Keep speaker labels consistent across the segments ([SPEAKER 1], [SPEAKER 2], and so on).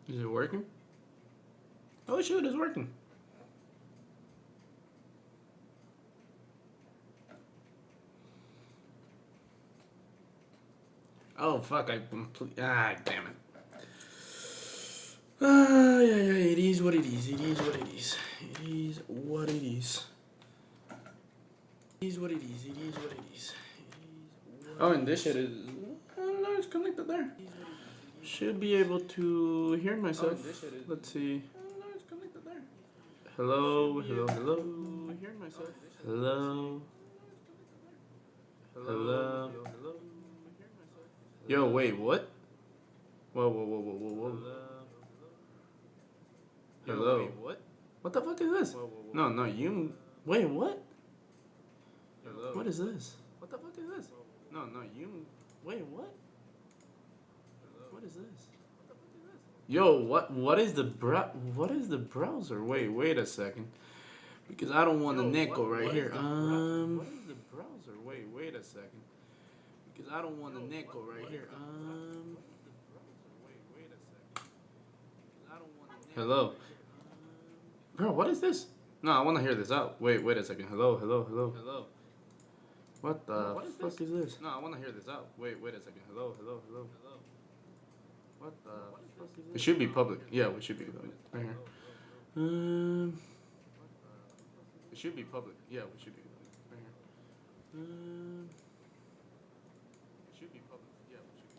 [SPEAKER 1] Is it working? Oh shoot, it's working. Oh fuck, I completely... Ah, damn it. Yeah, it is what it is. It is what it is. It is what it is. It is what it is. It is what it is. Oh, and this shit is... Oh, no, it's connected there. Should be able to hear myself. Let's see. Hello, hello, hello. Hello. Hello. Yo, wait, what? Whoa. Hello. What the fuck is this? No, you... Wait, what? What is this? What the fuck is this? No, you... Wait, what? What is this? Yo, what is the browser? Wait a second. Because I don't want the nickel right here. What is the browser? Wait a second. Because I don't want the nickel right here. Hello. Bro, what is this? No, I want to hear this out. Wait a second. Hello. What the fuck is this? No, I want to hear this out. Wait a second. Hello. What the fuck is this? It should be public. Yeah, we should be public. Right here. It should be public. Yeah, we should be public. Right here. It should be public. Yeah, we should be.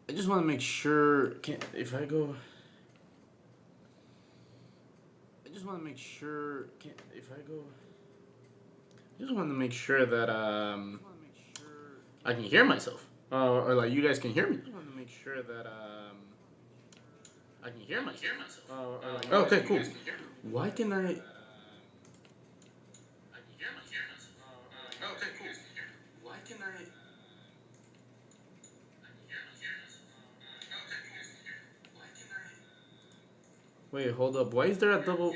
[SPEAKER 1] I just want to make sure. If I go. I just want to make sure. If I go. I just want to make sure that I can hear myself, or like you guys can hear me. I just want to make sure that I can hear myself. Okay, cool. Why can I? Okay, cool. Why can I? Wait, hold up. Why is there a double?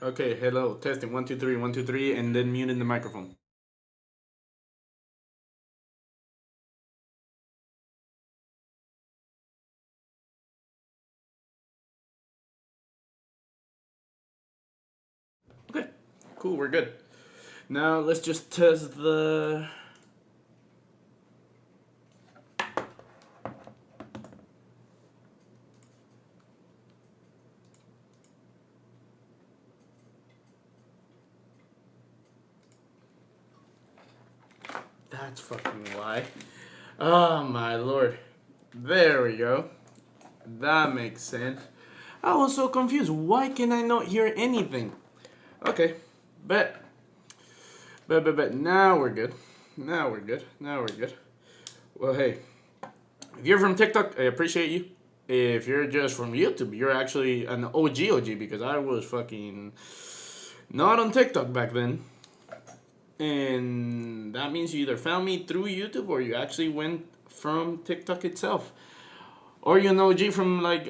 [SPEAKER 1] Okay, hello. Testing 1 2 3 1 2 3, and then muting the microphone. Okay, cool. We're good. Now let's just test the. That's fucking why. Oh my lord. There we go. That makes sense. I was so confused. Why can I not hear anything? Okay. Bet. Now we're good. Now we're good. Well, hey. If you're from TikTok, I appreciate you. If you're just from YouTube, you're actually an OG because I was fucking not on TikTok back then. And that means you either found me through YouTube or you actually went from TikTok itself. Or you're an OG from like,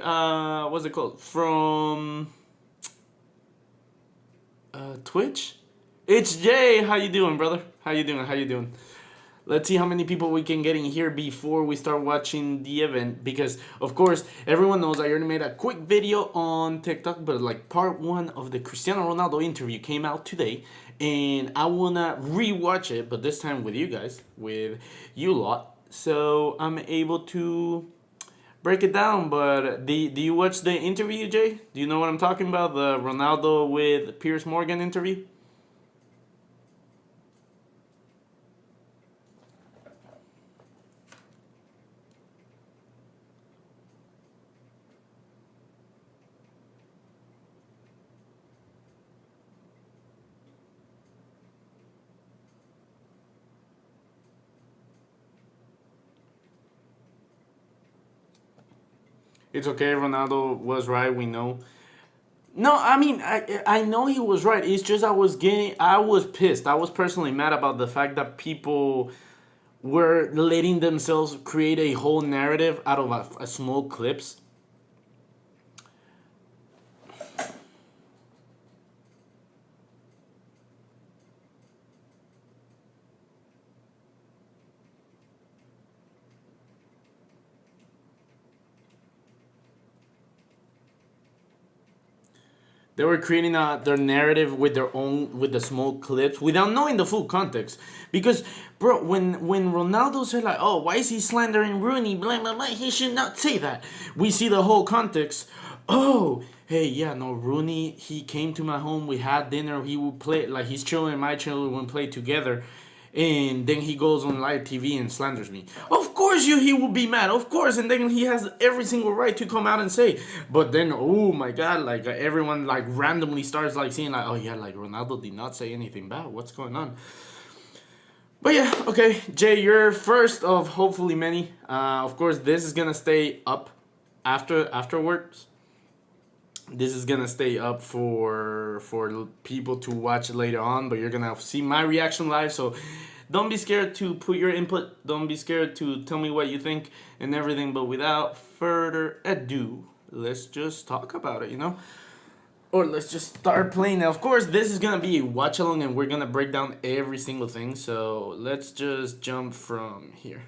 [SPEAKER 1] what's it called? From Twitch? It's Jay. How you doing, brother? How you doing? Let's see how many people we can get in here before we start watching the event. Because, of course, everyone knows I already made a quick video on TikTok. But, like, part 1 of the Cristiano Ronaldo interview came out today. And I want to rewatch it. But this time with you guys. With you lot. So, I'm able to break it down. But do you watch the interview, Jay? Do you know what I'm talking about? The Ronaldo with Piers Morgan interview? It's okay. Ronaldo was right. We know. No, I mean, I know he was right. It's just I was pissed. I was personally mad about the fact that people were letting themselves create a whole narrative out of a small clips. They were creating their narrative with their own with the small clips without knowing the full context. Because, bro, when Ronaldo said like, "Oh, why is he slandering Rooney?" Blah blah blah. He should not say that. We see the whole context. Oh, hey, yeah, no, Rooney. He came to my home. We had dinner. He would play like his children and my children would play together. And then he goes on live TV and slanders me. Of course, he will be mad. Of course, and then he has every single right to come out and say. But then, oh my God, like everyone like randomly starts like seeing like, oh yeah, like Ronaldo did not say anything bad. What's going on? But yeah, okay, Jay, you're first of hopefully many. Of course, this is gonna stay up afterwards. This is gonna stay up for people to watch later on, but you're gonna see my reaction live. So don't be scared to put your input. Don't be scared to tell me what you think and everything. But without further ado, let's just talk about it. Or let's just start playing. Now, of course, this is gonna be a watch along, and we're gonna break down every single thing. So let's just jump from here.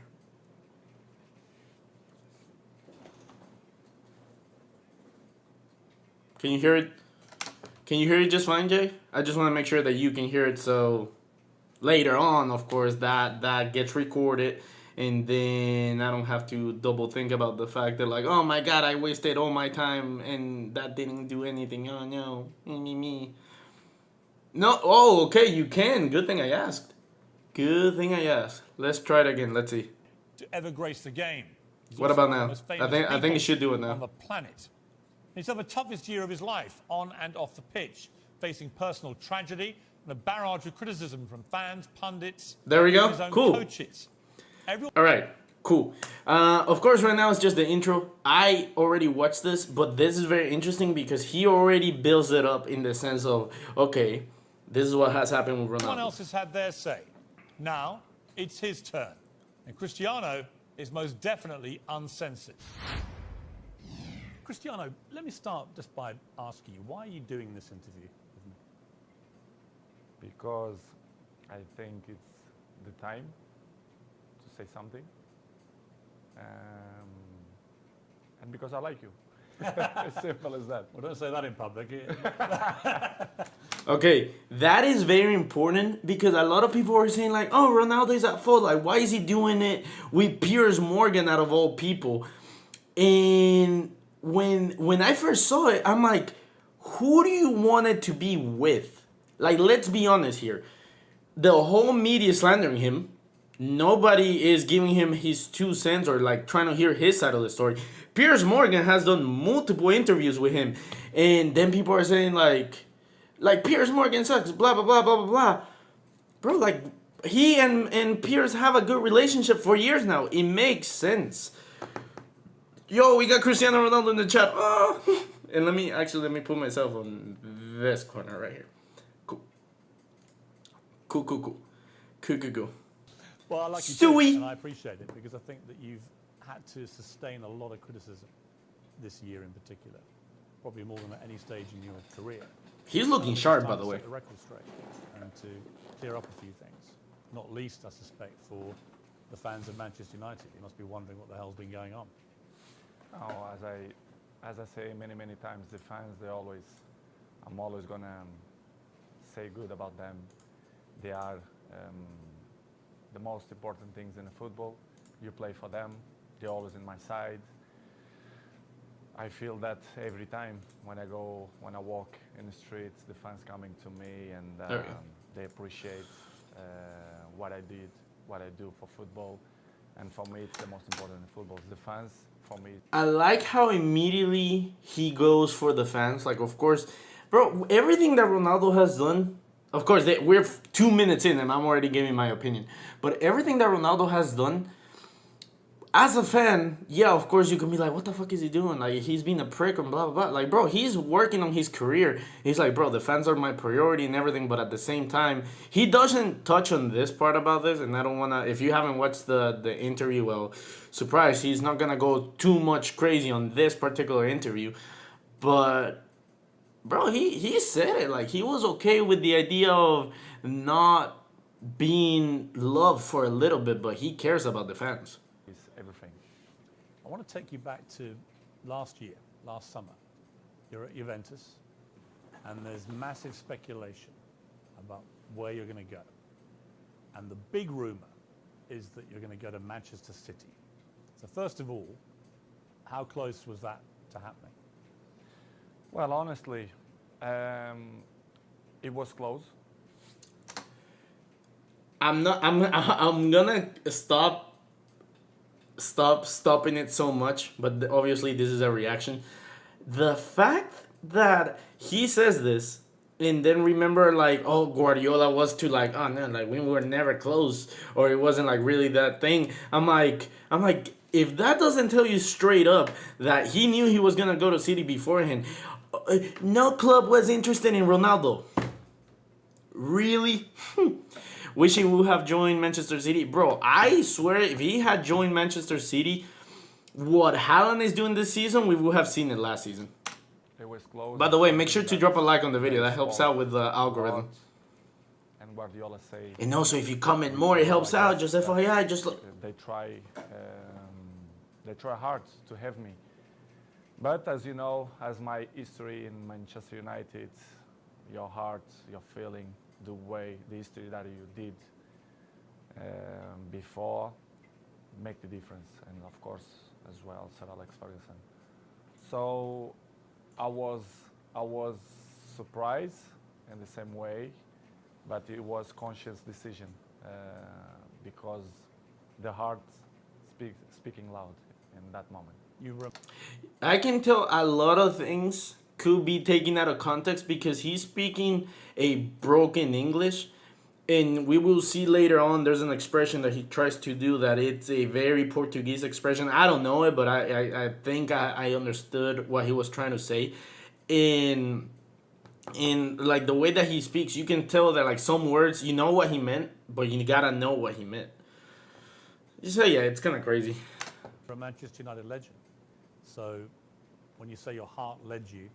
[SPEAKER 1] Can you hear it? Can you hear it just fine, Jay? I just want to make sure that you can hear it. So later on, of course, that gets recorded, and then I don't have to double think about the fact that like, oh my God, I wasted all my time and that didn't do anything. Oh no, me. No, oh okay, you can. Good thing I asked. Good thing I asked. Let's try it again. Let's see.
[SPEAKER 2] To ever grace the game.
[SPEAKER 1] What about now? I think it should do it now.
[SPEAKER 2] On the planet. He's had the toughest year of his life, on and off the pitch, facing personal tragedy and a barrage of criticism from fans, pundits,
[SPEAKER 1] there we go.
[SPEAKER 2] his own
[SPEAKER 1] Cool.
[SPEAKER 2] coaches.
[SPEAKER 1] All right. Cool. Of course, right now it's just the intro. I already watched this, but this is very interesting because he already builds it up in the sense of, okay, this is what has happened with Ronaldo.
[SPEAKER 2] Everyone else has had their say. Now it's his turn, and Cristiano is most definitely uncensored. Cristiano, let me start just by asking you, why are you doing this interview with me?
[SPEAKER 3] Because I think it's the time to say something. And because I like you. As simple as that.
[SPEAKER 2] Well, don't say that in public.
[SPEAKER 1] Okay, that is very important because a lot of people are saying like, oh, Ronaldo is at fault. Like, why is he doing it with Piers Morgan out of all people? And when I first saw it, I'm like, who do you want it to be with? Like, let's be honest here. The whole media slandering him. Nobody is giving him his 2 cents or like trying to hear his side of the story. Piers Morgan has done multiple interviews with him, and then people are saying like Piers Morgan sucks, blah blah blah blah blah blah. Bro, like he and Piers have a good relationship for years now. It makes sense. Yo, we got Cristiano Ronaldo in the chat. Oh. And let me put myself on this corner right here. Cool.
[SPEAKER 2] Well, I like you
[SPEAKER 1] Suey.
[SPEAKER 2] too, and I appreciate it because I think that you've had to sustain a lot of criticism this year in particular, probably more than at any stage in your career.
[SPEAKER 1] He's looking sharp, by the way.
[SPEAKER 2] To set the record straight and to clear up a few things, not least, I suspect, for the fans of Manchester United. You must be wondering what the hell's been going on.
[SPEAKER 3] Oh, as I say many times, the fans, I'm always gonna say good about them. They are the most important things in the football. You play for them. They're always in my side. I feel that every time when I walk in the streets, the fans coming to me and they appreciate what I do for football. And for me, it's the most important in football. The fans, for me.
[SPEAKER 1] I like how immediately he goes for the fans. Like, of course, bro, everything that Ronaldo has done, of course, we're 2 minutes in and I'm already giving my opinion. But everything that Ronaldo has done, as a fan, yeah, of course you can be like, what the fuck is he doing? Like, he's being a prick and blah, blah, blah. Like, bro, he's working on his career. He's like, bro, the fans are my priority and everything. But at the same time, he doesn't touch on this part about this. And I don't want to, if you haven't watched the interview, well, surprise, he's not going to go too much crazy on this particular interview. But, bro, he said it. Like, he was okay with the idea of not being loved for a little bit, but he cares about the fans.
[SPEAKER 3] It's everything.
[SPEAKER 2] I want to take you back to last summer. You're at Juventus, and there's massive speculation about where you're going to go. And the big rumor is that you're going to go to Manchester City. So first of all, how close was that to happening?
[SPEAKER 3] Well, honestly, it was close.
[SPEAKER 1] I'm gonna stopping it so much, but obviously this is a reaction. The fact that he says this, and then remember, like, oh, Guardiola was to like, oh no, like we were never close, or it wasn't like really that thing. I'm like, if that doesn't tell you straight up that he knew he was gonna go to City beforehand, no club was interested in Ronaldo. Really? Wish he would have joined Manchester City. Bro, I swear if he had joined Manchester City, what Haaland is doing this season, we would have seen it last season.
[SPEAKER 3] It was close.
[SPEAKER 1] By the way, make sure to drop a like on the video. That helps out with the algorithm.
[SPEAKER 3] And Guardiola say...
[SPEAKER 1] And also, if you comment more, it helps out. Just FYI, just look.
[SPEAKER 3] They try hard to have me. But as you know, as my history in Manchester United, your heart, your feeling, the history that you did before make the difference, and of course as well Sir Alex Ferguson. So I was surprised in the same way, but it was conscious decision because the heart speaking loud in that moment.
[SPEAKER 1] I can tell a lot of things could be taken out of context because he's speaking a broken English, and we will see later on there's an expression that he tries to do that it's a very Portuguese expression. I don't know it, but I think I understood what he was trying to say. In like the way that he speaks, you can tell that like some words, you know what he meant, but you gotta know what he meant. So yeah, it's kind of crazy.
[SPEAKER 2] You're a Manchester United legend. So when you say your heart led you,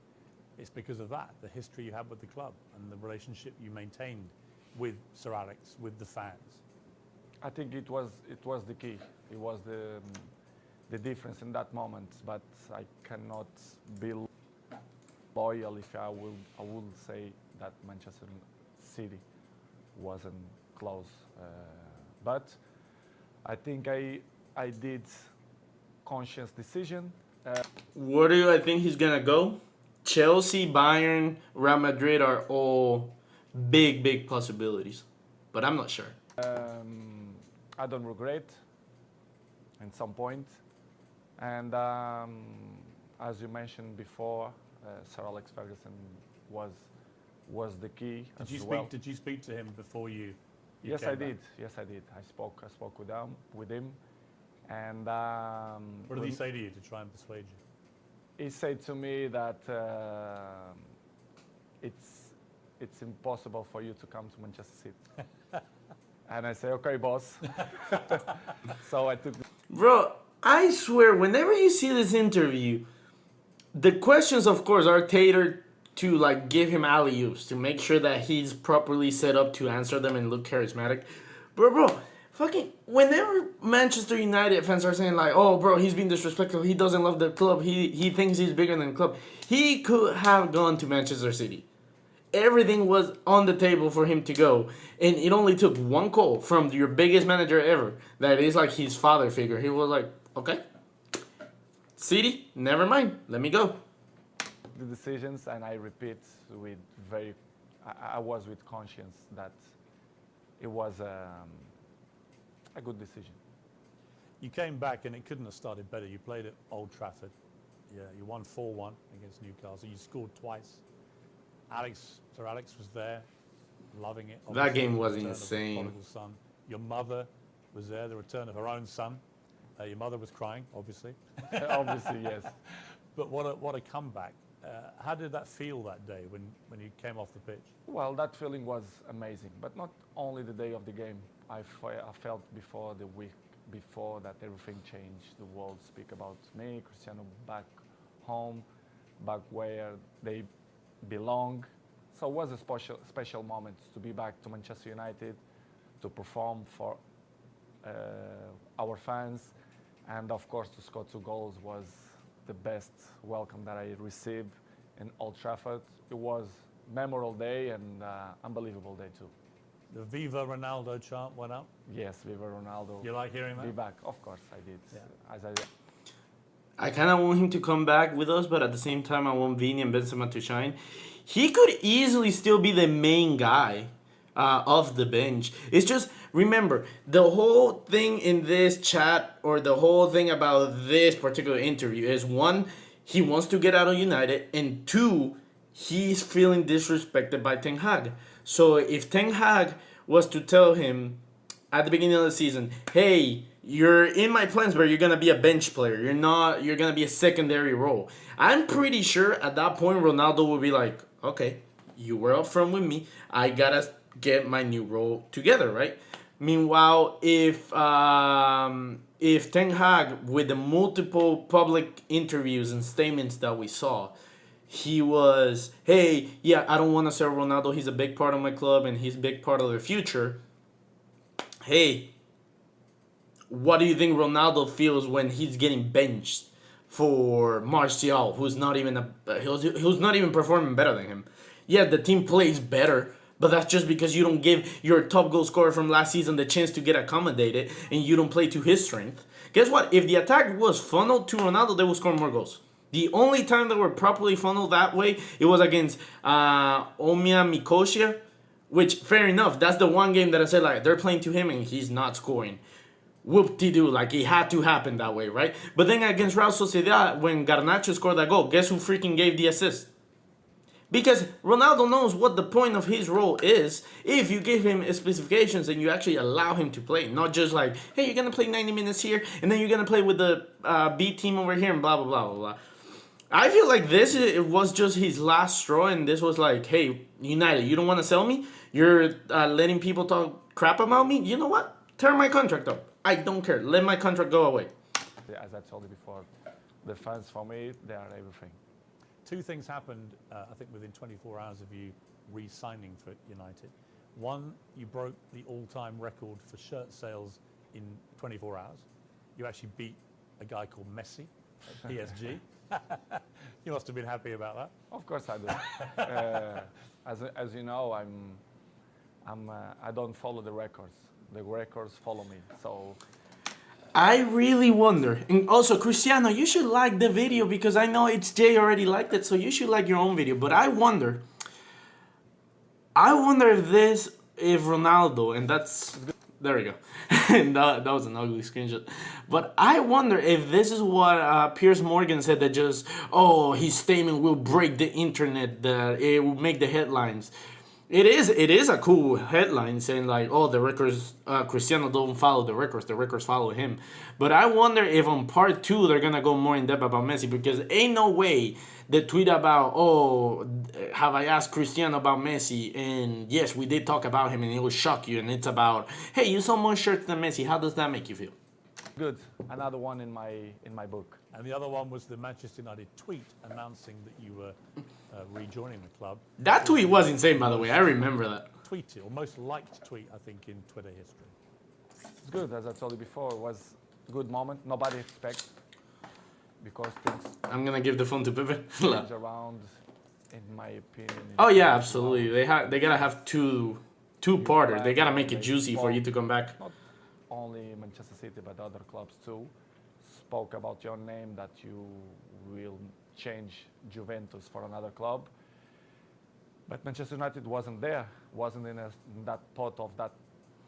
[SPEAKER 2] it's because of that, the history you had with the club and the relationship you maintained with Sir Alex, with the fans.
[SPEAKER 3] I think it was the key. It was the difference in that moment. But I cannot be loyal if I will say that Manchester City wasn't close. But I think I did conscious decision.
[SPEAKER 1] Where do I think he's gonna go? Chelsea, Bayern, Real Madrid are all big possibilities, but I'm not sure.
[SPEAKER 3] I don't regret at some point, and as you mentioned before, Sir Alex Ferguson was the key.
[SPEAKER 2] Did you speak to him before you
[SPEAKER 3] Yes,
[SPEAKER 2] came
[SPEAKER 3] I
[SPEAKER 2] back?
[SPEAKER 3] did. Yes, I did. I spoke with him, and
[SPEAKER 2] What did he say to you to try and persuade you?
[SPEAKER 3] he said to me that it's impossible for you to come to Manchester City. And I say, okay, boss. So I took.
[SPEAKER 1] Bro, I swear, whenever you see this interview, the questions, of course, are tailored to like give him alley-oops to make sure that he's properly set up to answer them and look charismatic. Bro, fucking whenever Manchester United fans are saying like, oh, bro, he's being disrespectful, he doesn't love the club, he thinks he's bigger than the club, he could have gone to Manchester City. Everything was on the table for him to go, and it only took one call from your biggest manager ever that is like his father figure. He was like, okay, City, never mind, let me go.
[SPEAKER 3] The decisions, and I repeat with I was with conscience that it was a good decision.
[SPEAKER 2] You came back and it couldn't have started better. You played at Old Trafford. Yeah, you won 4-1 against Newcastle. You scored twice. Sir Alex was there, loving it.
[SPEAKER 1] That game was
[SPEAKER 2] The return of the
[SPEAKER 1] insane.
[SPEAKER 2] prodigal son. Your mother was there, the return of her own son. Your mother was crying, obviously.
[SPEAKER 3] Obviously, yes.
[SPEAKER 2] But what a comeback. How did that feel that day when you came off the pitch?
[SPEAKER 3] Well, that feeling was amazing, but not only the day of the game. I felt before the week before that everything changed. The world speak about me, Cristiano back home, back where they belong. So it was a special moment to be back to Manchester United, to perform for our fans, and of course to score 2 goals was the best welcome that I received in Old Trafford. It was a memorable day and unbelievable day too.
[SPEAKER 2] The Viva Ronaldo chant went up.
[SPEAKER 3] Yes, Viva Ronaldo.
[SPEAKER 2] You like hearing that?
[SPEAKER 3] Be back, of course I did.
[SPEAKER 2] Yeah.
[SPEAKER 1] I kind of want him to come back with us, but at the same time, I want Vini and Benzema to shine. He could easily still be the main guy off the bench. It's just, remember, the whole thing in this chat or the whole thing about this particular interview is, one, he wants to get out of United, and two, he's feeling disrespected by Ten Hag. So if Ten Hag was to tell him at the beginning of the season, hey, you're in my plans, but you're going to be a bench player. You're going to be a secondary role. I'm pretty sure at that point, Ronaldo will be like, okay, you were up front with me. I got to get my new role together, right? Meanwhile, if Ten Hag, with the multiple public interviews and statements that we saw, he was, hey, yeah, I don't want to sell Ronaldo. He's a big part of my club and he's a big part of the future. Hey, what do you think Ronaldo feels when he's getting benched for Martial, who's not even performing better than him? Yeah, the team plays better, but that's just because you don't give your top goal scorer from last season the chance to get accommodated and you don't play to his strength. Guess what? If the attack was funneled to Ronaldo, they would score more goals. The only time they were properly funneled that way, it was against ImKikoSuarez, which, fair enough, that's the one game that I said, like, they're playing to him and he's not scoring. Whoop-de-doo, like, it had to happen that way, right? But then against Real Sociedad, when Garnacho scored that goal, guess who freaking gave the assist? Because Ronaldo knows what the point of his role is if you give him specifications and you actually allow him to play. Not just like, hey, you're going to play 90 minutes here, and then you're going to play with the B team over here, and blah, blah, blah, blah, blah. I feel like it was just his last straw, and this was like, hey, United, you don't want to sell me? You're letting people talk crap about me? You know what? Tear my contract up. I don't care. Let my contract go away.
[SPEAKER 3] As I told you before, the fans for me, they are everything.
[SPEAKER 2] 2 things happened, I think, within 24 hours of you re-signing for United. One, you broke the all-time record for shirt sales in 24 hours. You actually beat a guy called Messi at PSG. You must have been happy about that.
[SPEAKER 3] Of course I do. As you know, I don't follow the records. The records follow me. So
[SPEAKER 1] I really wonder, and also Cristiano, you should like the video because I know it's Jay already liked it, so you should like your own video. But I wonder if Ronaldo, and that's, there we go. that was an ugly screenshot. But I wonder if this is what Piers Morgan said, that just, his statement will break the internet, that it will make the headlines. It is a cool headline saying like, the records, Cristiano don't follow the records follow him. But I wonder if on part 2 they're gonna go more in depth about Messi, because ain't no way the tweet about, have I asked Cristiano about Messi, and yes, we did talk about him and it will shock you, and it's about, hey, you saw more shirts than Messi, how does that make you feel?
[SPEAKER 3] good. Another one in my book.
[SPEAKER 2] And the other one was the Manchester United tweet announcing that you were rejoining the club.
[SPEAKER 1] That tweet was insane, by the way. I remember that.
[SPEAKER 2] Tweeted, or most liked tweet, I think, in Twitter history.
[SPEAKER 3] It's good, as I told you before. It was a good moment. Nobody expects, because things
[SPEAKER 1] I'm gonna give the phone to Pepe.
[SPEAKER 3] change around, in my opinion.
[SPEAKER 1] Oh yeah, absolutely. They gotta have two parters. They gotta make it juicy for you to come back.
[SPEAKER 3] Not only Manchester City, but other clubs too, spoke about your name, that you will change Juventus for another club. But Manchester United wasn't there, wasn't in that thought of that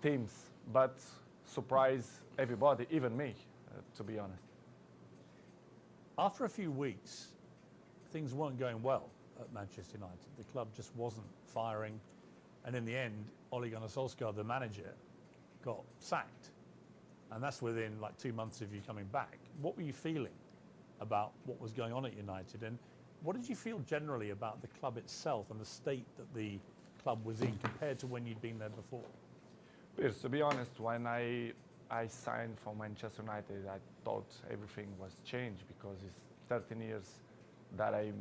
[SPEAKER 3] teams, but surprised everybody, even me, to be honest.
[SPEAKER 2] After a few weeks, things weren't going well at Manchester United. The club just wasn't firing, and in the end, Ole Gunnar Solskjaer, the manager, got sacked. And that's within like 2 months of you coming back. What were you feeling about what was going on at United? And what did you feel generally about the club itself and the state that the club was in compared to when you'd been there before?
[SPEAKER 3] Piers, to be honest, when I signed for Manchester United, I thought everything was changed because it's 13 years that I'm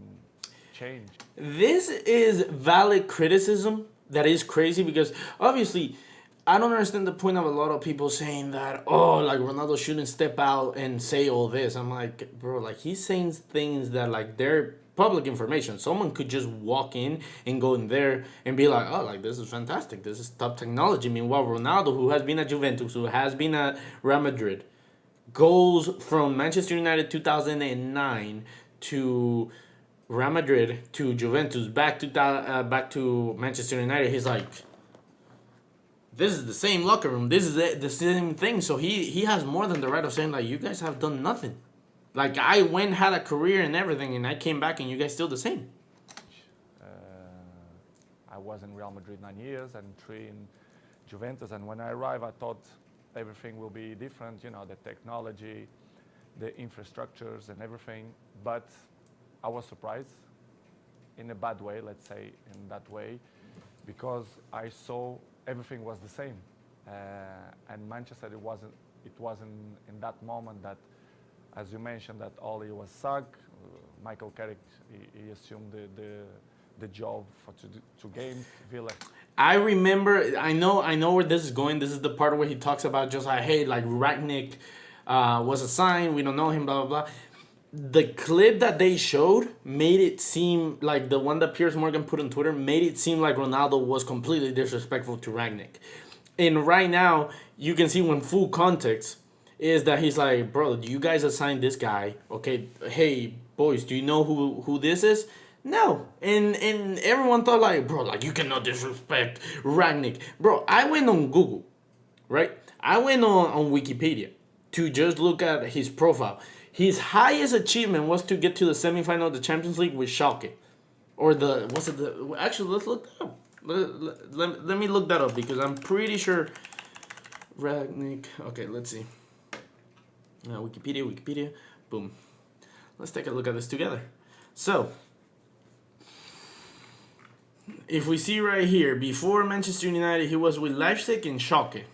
[SPEAKER 3] changed.
[SPEAKER 1] This is valid criticism that is crazy because obviously I don't understand the point of a lot of people saying that, oh, like Ronaldo shouldn't step out and say all this. I'm like, bro, like he's saying things that like they're public information. Someone could just walk in and go in there and be like, oh, like this is fantastic. This is top technology. Meanwhile, Ronaldo, who has been at Juventus, who has been at Real Madrid, goes from Manchester United 2009 to Real Madrid to Juventus back to Manchester United. He's like, this is the same locker room. This is the same thing. So he has more than the right of saying like, you guys have done nothing. Like I went had a career and everything, and I came back and you guys still the same.
[SPEAKER 3] I was in Real Madrid 9 years and 3 in Juventus, and when I arrived, I thought everything will be different. You know, the technology, the infrastructures, and everything. But I was surprised, in a bad way, let's say in that way, because I saw everything was the same, and Manchester it wasn't in that moment that, as you mentioned, that Oli was sacked. Michael Carrick he assumed the job for 2 games. Villa.
[SPEAKER 1] I remember. I know where this is going. This is the part where he talks about just like, hey, like Ragnick was assigned. We don't know him. Blah blah blah. The clip that they showed made it seem like the one that Piers Morgan put on Twitter made it seem like Ronaldo was completely disrespectful to Ragnick. And right now, you can see when full context is that he's like, bro, do you guys assign this guy? Okay, hey, boys, do you know who this is? No. And everyone thought like, bro, like you cannot disrespect Ragnick. Bro, I went on Google, right? I went on Wikipedia to just look at his profile. His highest achievement was to get to the semifinal of the Champions League with Schalke. Or actually, let's look that up. Let me look that up because I'm pretty sure Ragnick. Okay, let's see. Wikipedia. Boom. Let's take a look at this together. So, if we see right here, before Manchester United, he was with Leipzig and Schalke.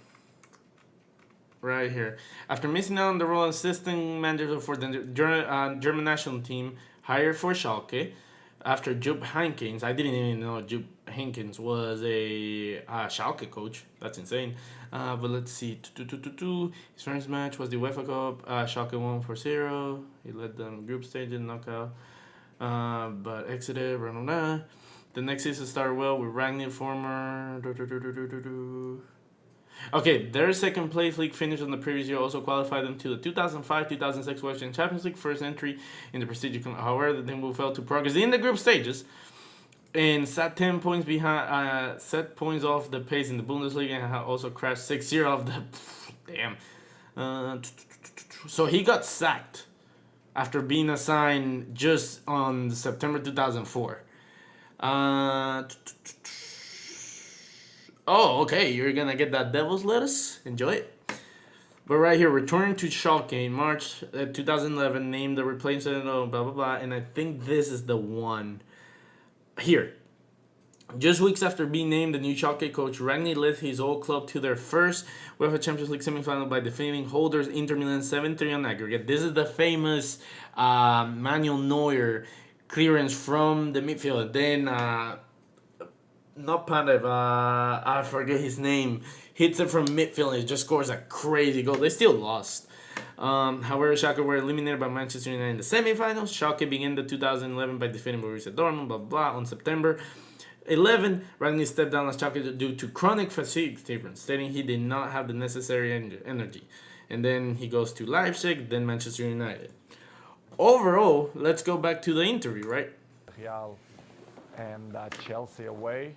[SPEAKER 1] Right here. After missing out on the role of assistant manager for the German national team, hired for Schalke. After Jupp Heynckes, I didn't even know Jupp Heynckes was a Schalke coach. That's insane. But let's see. His first match was the UEFA Cup. Schalke won 4-0. He led them group stage in knockout. But exited. The next season started well with Ragnick, former. Okay, their second place league finish on the previous year also qualified them to the 2005-2006 Western Champions League first entry in the prestigious. However, the team failed to progress in the group stages and sat 10 points behind, set points off the pace in the Bundesliga and also crashed 6-0 off the. Damn. So he got sacked after being assigned just on September 2004. Oh, okay, you're gonna get that devil's lettuce. Enjoy it. But right here, returning to Schalke in March 2011, named the replacement of blah, blah, blah. And I think this is the one. Here. Just weeks after being named the new Schalke coach, Ragnick led his old club to their first UEFA Champions League semifinal by defeating holders Inter Milan 7-3 on aggregate. This is the famous Manuel Neuer clearance from the midfield. Then, not Pandev, I forget his name, hits it from midfield and just scores a crazy goal. They still lost. However, Schalke were eliminated by Manchester United in the semifinals. Schalke began the 2011 by defeating Borussia Dortmund, blah, blah, on September 11. Ragnick stepped down as Schalke due to chronic fatigue, stating he did not have the necessary energy. And then he goes to Leipzig, then Manchester United. Overall, let's go back to the interview, right?
[SPEAKER 3] Real and Chelsea away,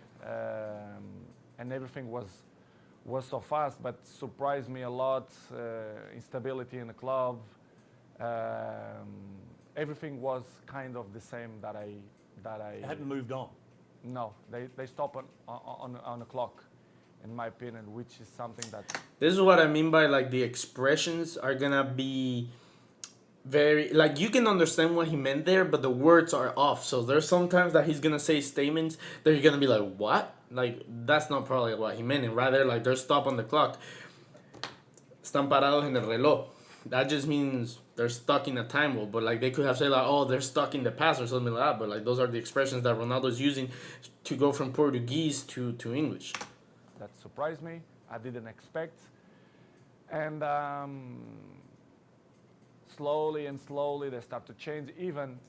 [SPEAKER 3] and everything was so fast, but surprised me a lot. Instability in the club, everything was kind of the same that I
[SPEAKER 2] It hadn't moved on.
[SPEAKER 3] No, they stopped on the clock, in my opinion, which is something that
[SPEAKER 1] This is what I mean by like the expressions are gonna be very like you can understand what he meant there, but the words are off. So there's sometimes that he's gonna say statements that you're gonna be like, what? Like that's not probably what he meant. And rather like they're stop on the clock. Están parados en el reloj. That just means they're stuck in a time loop. But like they could have said like, oh, they're stuck in the past or something like that. But like those are the expressions that Ronaldo's using to go from Portuguese to English.
[SPEAKER 3] that surprised me. I didn't expect, and slowly and slowly they start to change. Even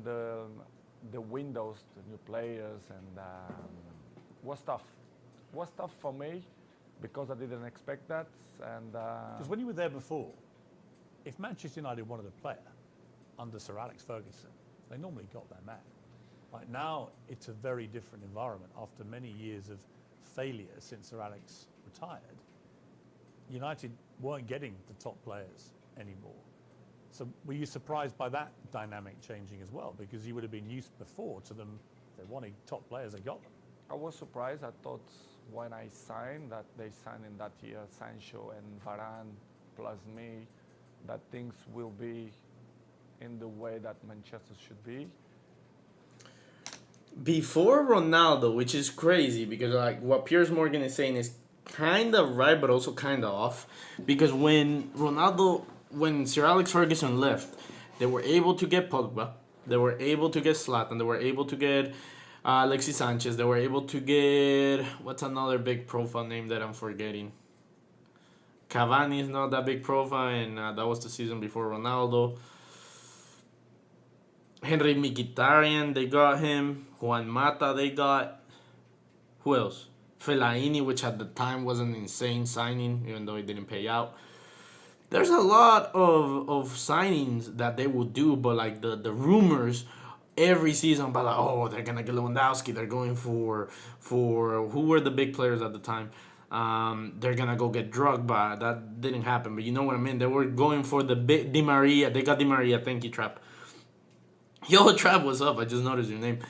[SPEAKER 3] the windows, the new players, and was tough. Was tough for me because I didn't expect that. And
[SPEAKER 2] Because when you were there before, if Manchester United wanted a player under Sir Alex Ferguson, they normally got their man. Right now, it's a very different environment. After many years of failure since Sir Alex retired, United weren't getting the top players anymore. So were you surprised by that dynamic changing as well? Because you would have been used before to them, if they wanted top players, they got them.
[SPEAKER 3] I was surprised. I thought when I signed that they signed in that year Sancho and Varane plus me, that things will be in the way that Manchester should be.
[SPEAKER 1] Before Ronaldo, which is crazy because like what Piers Morgan is saying is kind of right, but also kind of off. Because when Sir Alex Ferguson left, they were able to get Pogba, they were able to get Zlatan, they were able to get Alexis Sanchez, they were able to get what's another big profile name that I'm forgetting. Cavani is not that big profile, and that was the season before Ronaldo. Henry Mkhitaryan, they got him. Juan Mata, they got. Who else? Fellaini, which at the time was an insane signing, even though it didn't pay out. There's a lot of signings that they would do, but like the rumors every season about like, oh, they're gonna get Lewandowski, they're going for who were the big players at the time. They're gonna go get Drogba. That didn't happen, but you know what I mean. They were going for the big Di Maria. They got Di Maria. Thank you, Trap. Yo, Trap, what's up? I just noticed your name.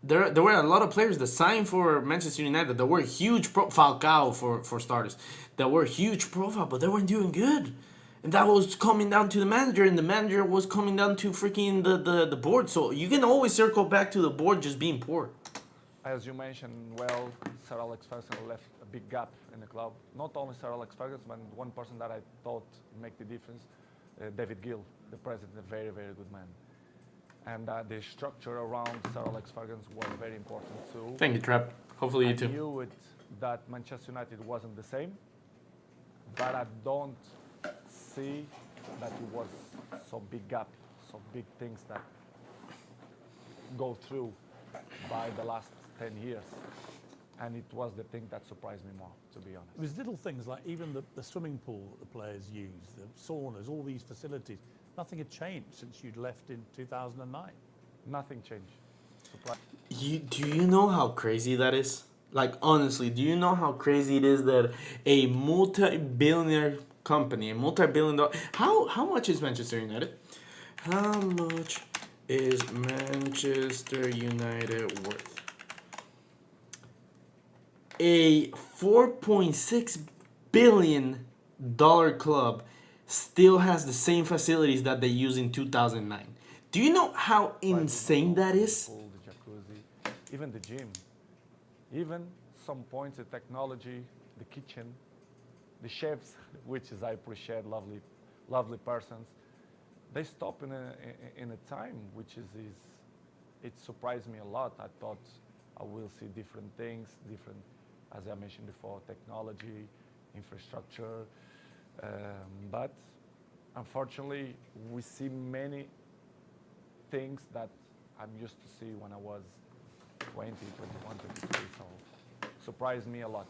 [SPEAKER 1] There were a lot of players that signed for Manchester United that were huge Falcao for starters. That were huge profile, but they weren't doing good. And that was coming down to the manager, and the manager was coming down to freaking the board. So you can always circle back to the board just being poor.
[SPEAKER 3] As you mentioned, well, Sir Alex Ferguson left a big gap in the club. Not only Sir Alex Ferguson, but one person that I thought make the difference, David Gill, the president, a very, very good man. And the structure around Sir Alex Ferguson was very important too.
[SPEAKER 1] Thank you, Trap. Hopefully you
[SPEAKER 3] I
[SPEAKER 1] too.
[SPEAKER 3] knew it, that Manchester United wasn't the same, but I don't see that it was so big gap, so big things that go through by the last 10 years. And it was the thing that surprised me more, to be honest.
[SPEAKER 2] It was little things like even the swimming pool that the players use, the saunas, all these facilities. Nothing had changed since you'd left in 2009.
[SPEAKER 3] Nothing changed.
[SPEAKER 1] Do you know how crazy that is? Like honestly, do you know how crazy it is that a multi-billionaire company, a multi-billion dollar, how much is Manchester United? How much is Manchester United worth? A $4.6 billion club still has the same facilities that they used in 2009. Do you know how insane that is?
[SPEAKER 3] Pool, the jacuzzi, even the gym, even some points the technology, the kitchen, the chefs, which is I appreciate, lovely persons. They stop in a time which is it surprised me a lot. I thought I will see different things, different, as I mentioned before, technology, infrastructure, but unfortunately we see many things that I'm used to see when I was 20, 21, 22, so surprised me a lot.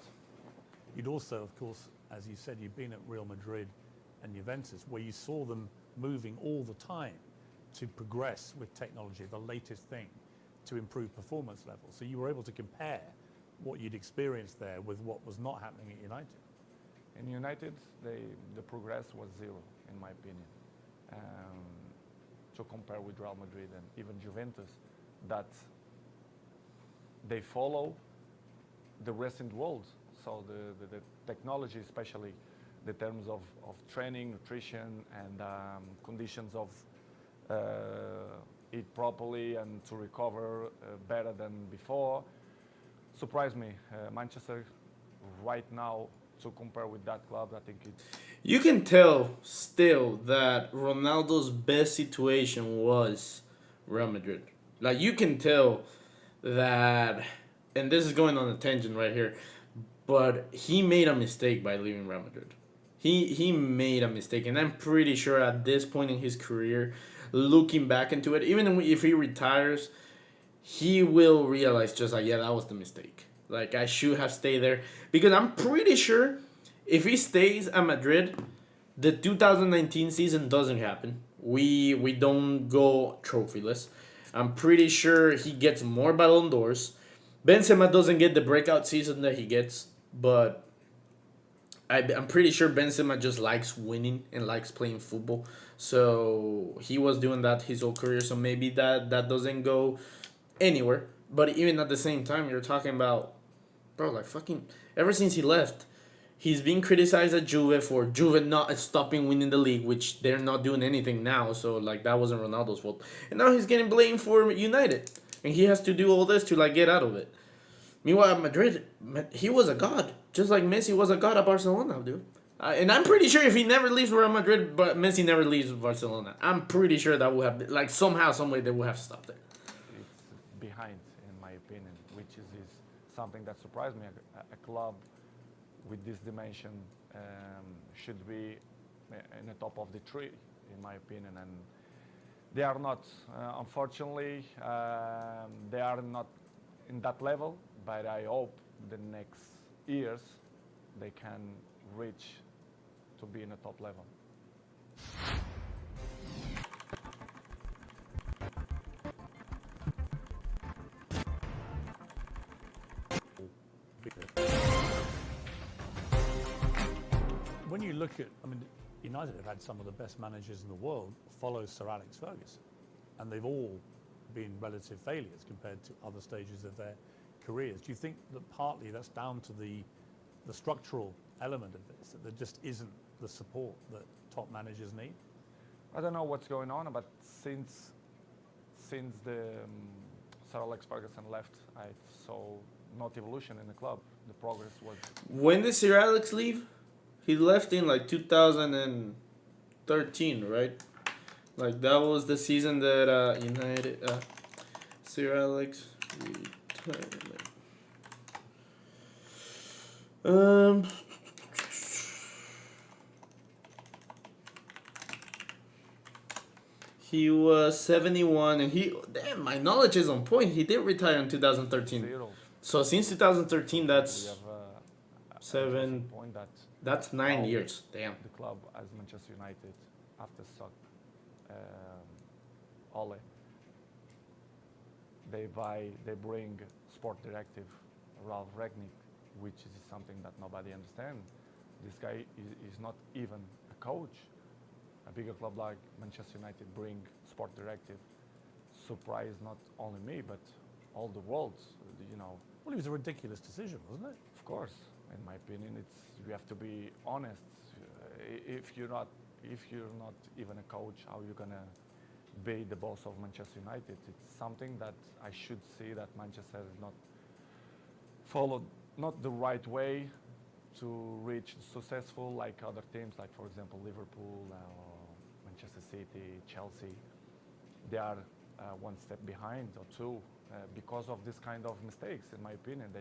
[SPEAKER 2] You'd also, of course, as you said, you've been at Real Madrid and Juventus, where you saw them moving all the time to progress with technology, the latest thing, to improve performance levels. So you were able to compare what you'd experienced there with what was not happening at United.
[SPEAKER 3] In United, the progress was zero, in my opinion. To compare with Real Madrid and even Juventus, that they follow the recent world. So the technology, especially the terms of training, nutrition, and conditions of eat properly and to recover better than before, surprised me. Manchester right now, to compare with that club, I think it's
[SPEAKER 1] You can tell still that Ronaldo's best situation was Real Madrid. Like you can tell that, and this is going on a tangent right here, but he made a mistake by leaving Real Madrid. He made a mistake, and I'm pretty sure at this point in his career, looking back into it, even if he retires, he will realize just like, yeah, that was the mistake. Like I should have stayed there because I'm pretty sure if he stays at Madrid, the 2019 season doesn't happen. We don't go trophyless. I'm pretty sure he gets more Ballon d'Ors. Benzema doesn't get the breakout season that he gets, but I'm pretty sure Benzema just likes winning and likes playing football. So he was doing that his whole career. So maybe that doesn't go anywhere. But even at the same time, you're talking about, bro, like fucking ever since he left, he's being criticized at Juve for Juve not stopping winning the league, which they're not doing anything now. So like that wasn't Ronaldo's fault. And now he's getting blamed for United, and he has to do all this to like get out of it. Meanwhile, at Madrid, he was a god, just like Messi was a god at Barcelona, dude. And I'm pretty sure if he never leaves Real Madrid, but Messi never leaves Barcelona, I'm pretty sure that would have like somehow, some way they would have stopped it.
[SPEAKER 3] it's behind, in my opinion, which is something that surprised me. A club with this dimension should be in the top of the tree, in my opinion, and they are not. Unfortunately, they are not in that level. But I hope the next years they can reach to be in the top level.
[SPEAKER 2] When you look at, I mean, United have had some of the best managers in the world follow Sir Alex Ferguson, and they've all been relative failures compared to other stages of their careers. Do you think that partly that's down to the structural element of this, that there just isn't the support that top managers need?
[SPEAKER 3] I don't know what's going on, but since the Sir Alex Ferguson left, I saw not evolution in the club. The progress was.
[SPEAKER 1] When did Sir Alex leave? He left in like 2013, right? Like that was the season that United, Sir Alex retirement. He was 71, and my knowledge is on point. He did retire in 2013.
[SPEAKER 3] Zero.
[SPEAKER 1] So since 2013,
[SPEAKER 3] We
[SPEAKER 1] that's
[SPEAKER 3] have
[SPEAKER 1] seven.
[SPEAKER 3] point that
[SPEAKER 1] That's 9
[SPEAKER 3] Oh.
[SPEAKER 1] years. Damn.
[SPEAKER 3] the club, as Manchester United, after suck Ole, they bring sport directive Ralph Ragnick, which is something that nobody understands. This guy is not even a coach. A bigger club like Manchester United bring sport directive. Surprised not only me but all the world. You know,
[SPEAKER 2] Well, it was a ridiculous decision, wasn't it?
[SPEAKER 3] of course, in my opinion, you have to be honest. If you're not even a coach, how are you gonna be the boss of Manchester United? It's something that I should see that Manchester has not followed not the right way to reach successful like other teams, like for example Liverpool or Manchester City, Chelsea. They are one step behind or two because of this kind of mistakes. In my opinion,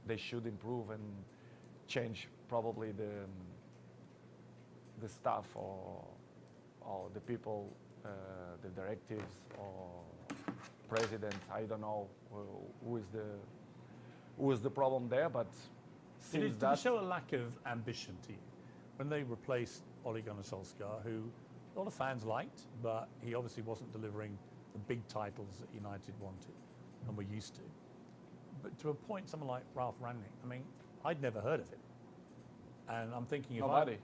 [SPEAKER 3] they should improve and change probably the staff or the people, the directives or presidents. I don't know who is the problem there, but
[SPEAKER 2] Did
[SPEAKER 3] since
[SPEAKER 2] it
[SPEAKER 3] that
[SPEAKER 2] show a lack of ambition to you when they replaced Ole Gunnar Solskjaer, who a lot of fans liked, but he obviously wasn't delivering the big titles that United wanted and were used to. But to a point, someone like Ralph Rangnick, I mean, I'd never heard of him, and I'm thinking if
[SPEAKER 3] Nobody.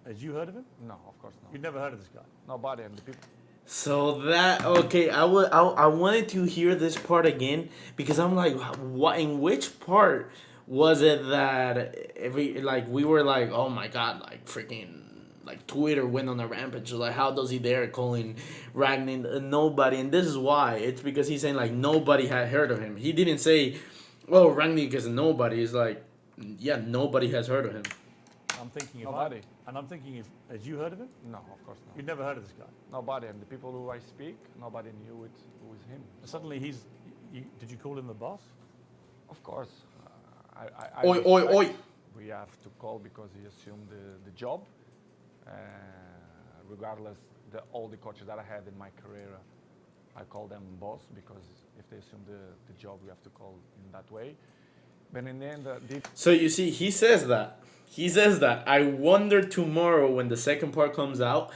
[SPEAKER 2] has you heard of him?
[SPEAKER 3] no, of course not.
[SPEAKER 2] You've never heard of this guy?
[SPEAKER 3] Nobody, and the people.
[SPEAKER 1] So that okay, I wanted to hear this part again because I'm like, what? In which part was it that every like we were like, oh my god, like freaking like Twitter went on a rampage. Like, how does he dare calling Ragnar nobody? And this is why. It's because he's saying like nobody had heard of him. He didn't say, oh, Ragnar is nobody. It's like, yeah, nobody has heard of him.
[SPEAKER 2] I'm thinking
[SPEAKER 3] Nobody.
[SPEAKER 2] and I'm thinking, if had you heard of him?
[SPEAKER 3] No, of course not.
[SPEAKER 2] You'd never heard of this guy.
[SPEAKER 3] Nobody. And the people who I speak, nobody knew it was him.
[SPEAKER 2] Suddenly did you call him the boss?
[SPEAKER 3] Of course.
[SPEAKER 1] Oi, oi,
[SPEAKER 3] respect.
[SPEAKER 1] oi.
[SPEAKER 3] We have to call because he assumed the job. Regardless, all the coaches that I had in my career, I call them boss because if they assume the job, we have to call in that way. But in the end,
[SPEAKER 1] So you see, he says that. He says that. I wonder tomorrow when the second part comes out,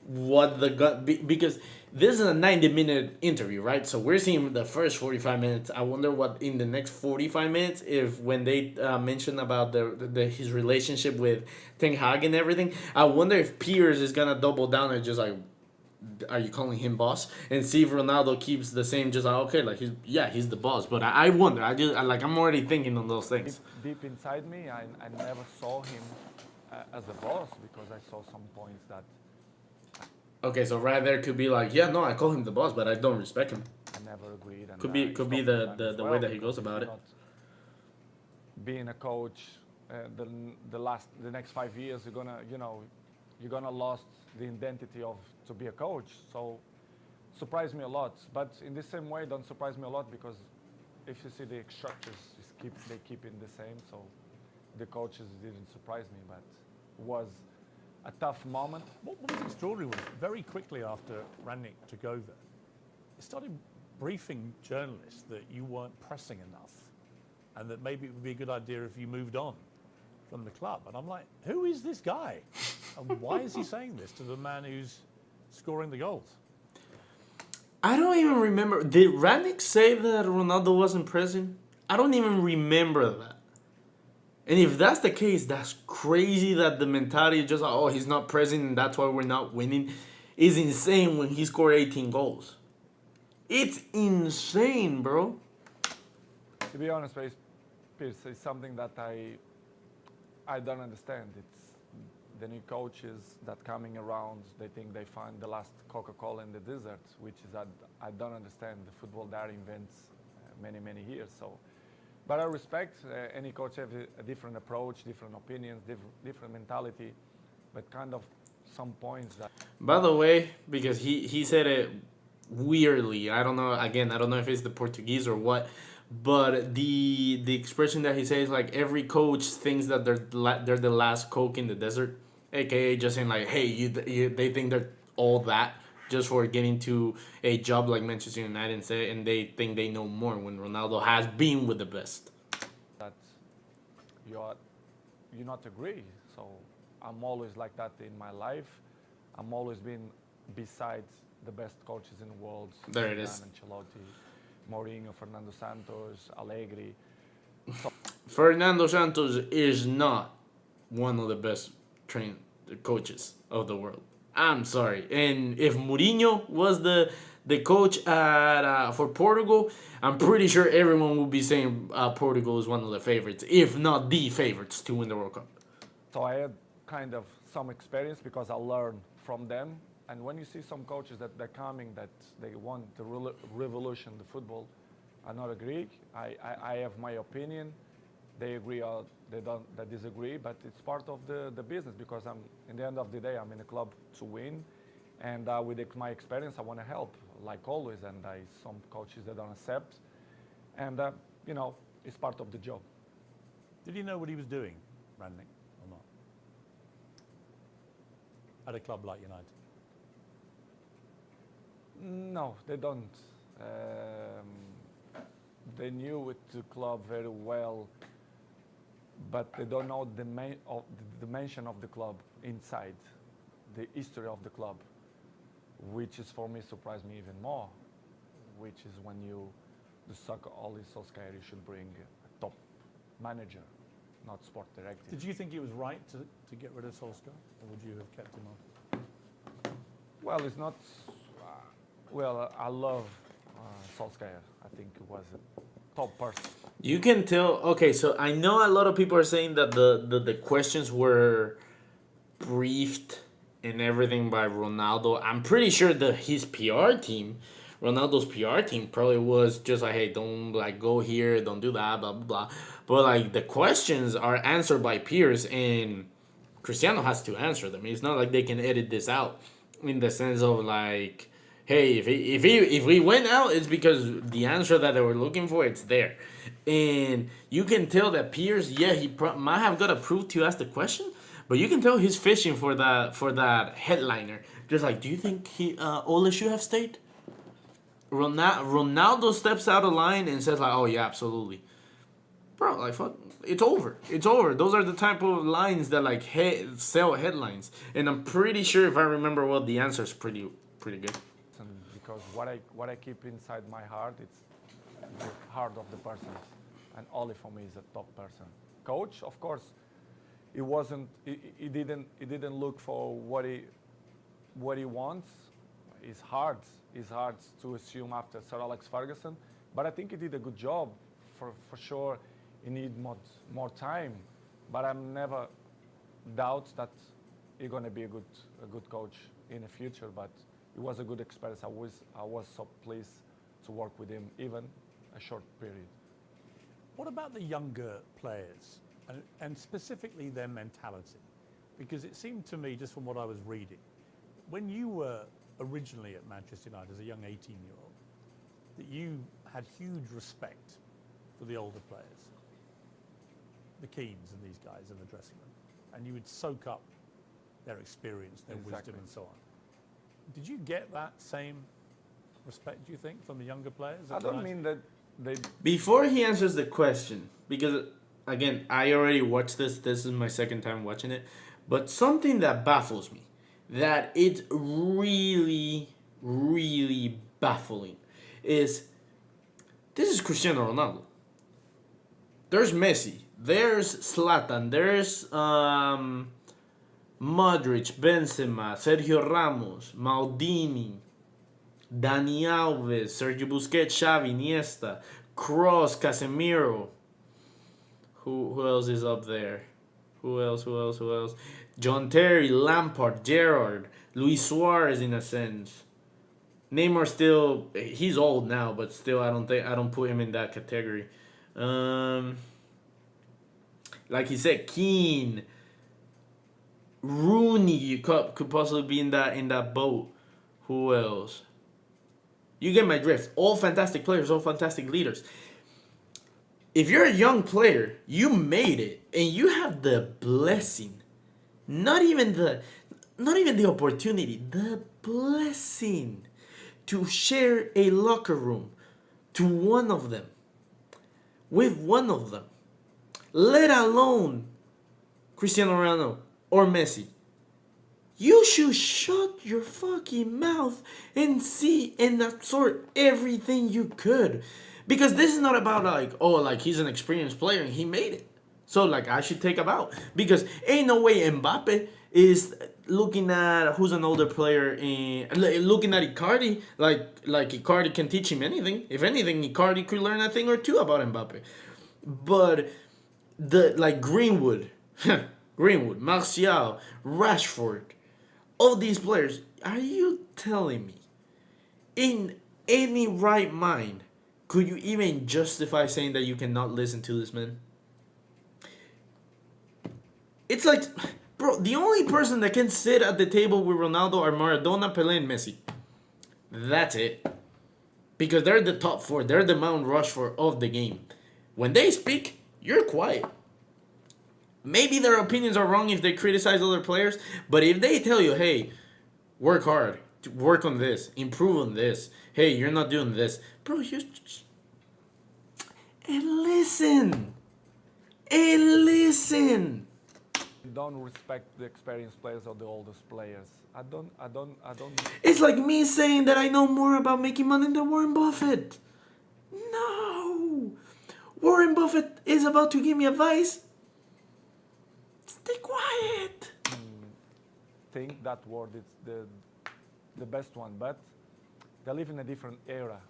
[SPEAKER 1] what the gut because this is a 90-minute interview, right? So we're seeing the first 45 minutes. I wonder what in the next 45 minutes, if when they mention about the his relationship with Ten Hag and everything, I wonder if Piers is gonna double down and just like, are you calling him boss? And see if Ronaldo keeps the same, just like, okay, like he's the boss. But I wonder. I'm already thinking on those things.
[SPEAKER 3] deep inside me, I never saw him as a boss because I saw some points that
[SPEAKER 1] Okay, so right there could be like, yeah, no, I call him the boss, but I don't respect him.
[SPEAKER 3] I never agreed. And
[SPEAKER 1] Could be
[SPEAKER 3] it's not
[SPEAKER 1] the
[SPEAKER 3] sometimes
[SPEAKER 1] the, the
[SPEAKER 3] well
[SPEAKER 1] way that he
[SPEAKER 3] because
[SPEAKER 1] goes about
[SPEAKER 3] if
[SPEAKER 1] it.
[SPEAKER 3] you're not being a coach, the next 5 years, you're gonna lost the identity of to be a coach. So surprised me a lot. But in the same way, don't surprise me a lot because if you see the structures, they keep it the same. So the coaches didn't surprise me, but was a tough moment.
[SPEAKER 2] What was extraordinary was very quickly after Rangnick took over, he started briefing journalists that you weren't pressing enough and that maybe it would be a good idea if you moved on from the club. And I'm like, who is this guy? And why is he saying this to the man who's scoring the goals?
[SPEAKER 1] I don't even remember. Did Rangnick say that Ronaldo wasn't present? I don't even remember that. And if that's the case, that's crazy that the mentality is just like, oh, he's not present and that's why we're not winning, is insane when he scored 18 goals. It's insane, bro.
[SPEAKER 3] To be honest, Piers, it's something that I don't understand. It's the new coaches that coming around, they think they find the last Coca-Cola in the desert, which is that I don't understand. The football there invents many years. So, but I respect any coach have a different approach, different opinions, different mentality, but kind of some points that.
[SPEAKER 1] By the way, because he said it weirdly, I don't know. Again, I don't know if it's the Portuguese or what, but the expression that he says, like, every coach thinks that they're the last Coke in the desert, aka just saying like, hey, they think they're all that just for getting to a job like Manchester United and they think they know more when Ronaldo has been with the best.
[SPEAKER 3] That you not agree. So I'm always like that in my life. I'm always been beside the best coaches in the world.
[SPEAKER 1] There it is.
[SPEAKER 3] Ancelotti, Mourinho, Fernando Santos, Allegri.
[SPEAKER 1] Fernando Santos is not one of the best trained coaches of the world. I'm sorry. And if Mourinho was the coach at for Portugal, I'm pretty sure everyone would be saying Portugal is one of the favorites, if not the favorites, to win the World Cup.
[SPEAKER 3] So I had kind of some experience because I learned from them. And when you see some coaches that they're coming, that they want to revolution the football, I not agree. I have my opinion. They agree or they disagree, but it's part of the business because in the end of the day, I'm in a club to win. And with my experience, I want to help, like always. And some coaches that don't accept. And, it's part of the job.
[SPEAKER 2] Did he know what he was doing, Rangnick, or not? At a club like United?
[SPEAKER 3] No, they don't. They knew the club very well, but they don't know the dimension of the club inside, the history of the club, which is for me surprised me even more, which is when the soccer, Oli Solskjaer should bring a top manager, not sport director.
[SPEAKER 2] Did you think it was right to get rid of Solskjaer, or would you have kept him on?
[SPEAKER 3] Well, it's not. Well, I love Solskjaer. I think he was a top person.
[SPEAKER 1] You can tell. Okay, so I know a lot of people are saying that the questions were briefed and everything by Ronaldo. I'm pretty sure his PR team, Ronaldo's PR team, probably was just like, hey, don't like go here, don't do that, blah blah blah. But like the questions are answered by Piers, and Cristiano has to answer them. It's not like they can edit this out, in the sense of like, hey, if we went out, it's because the answer that they were looking for, it's there, and you can tell that Piers, yeah, might have got approved to ask the question, but you can tell he's fishing for that headliner. Just like, do you think Ole should have stayed? Ronaldo steps out of line and says like, oh yeah, absolutely. Bro, like fuck, it's over. It's over. Those are the type of lines that like sell headlines. And I'm pretty sure, if I remember well, the answer is pretty good.
[SPEAKER 3] And because what I keep inside my heart, it's the heart of the person. And Oli for me is a top person. Coach, of course, he wasn't. He didn't look for what he wants. It's hard to assume after Sir Alex Ferguson, but I think he did a good job. For sure, he need more time, but I'm never doubt that he's gonna be a good coach in the future. But it was a good experience. I was so pleased to work with him, even a short period.
[SPEAKER 2] What about the younger players, and specifically their mentality? Because it seemed to me, just from what I was reading, when you were originally at Manchester United as a young 18-year-old, that you had huge respect for the older players, the Keanes and these guys in the dressing room, and you would soak up their experience, their wisdom and so on. Did you get that same respect, do you think, from the younger players?
[SPEAKER 3] I don't mean that they...
[SPEAKER 1] Before he answers the question, because again, I already watched this. This is my second time watching it. But something that baffles me, that it's really, really baffling, is this is Cristiano Ronaldo. There's Messi. There's Zlatan. There's Modric, Benzema, Sergio Ramos, Maldini, Dani Alves, Sergio Busquets, Xavi, Iniesta, Kroos, Casemiro. Who else is up there? Who else? John Terry, Lampard, Gerrard, Luis Suarez in a sense. Neymar still, he's old now, but still I don't put him in that category. Like he said, Keane, Rooney could possibly be in that boat. Who else? You get my drift. All fantastic players, all fantastic leaders. If you're a young player, you made it, and you have the blessing, not even the opportunity, the blessing to share a locker room with one of them, let alone Cristiano Ronaldo or Messi. You should shut your fucking mouth and see and absorb everything you could. Because this is not about like, oh, like he's an experienced player and he made it. So like I should take him out. Because ain't no way Mbappe is looking at who's an older player and looking at Icardi like Icardi can teach him anything. If anything, Icardi could learn a thing or two about Mbappe. But Greenwood, Martial, Rashford, all these players, are you telling me in any right mind could you even justify saying that you cannot listen to this man? It's like, bro, the only person that can sit at the table with Ronaldo are Maradona, Pelé, and Messi. That's it. Because they're the top four. They're the Mount Rushmore of the game. When they speak, you're quiet. Maybe their opinions are wrong if they criticize other players, but if they tell you, hey, work hard, work on this, improve on this, hey, you're not doing this, bro, you and listen.
[SPEAKER 3] Don't respect the experienced players or the oldest players. I don't.
[SPEAKER 1] It's like me saying that I know more about making money than Warren Buffett. No. Warren Buffett is about to give me advice. Stay quiet.
[SPEAKER 3] Think that word is the best one, but they live in a different era.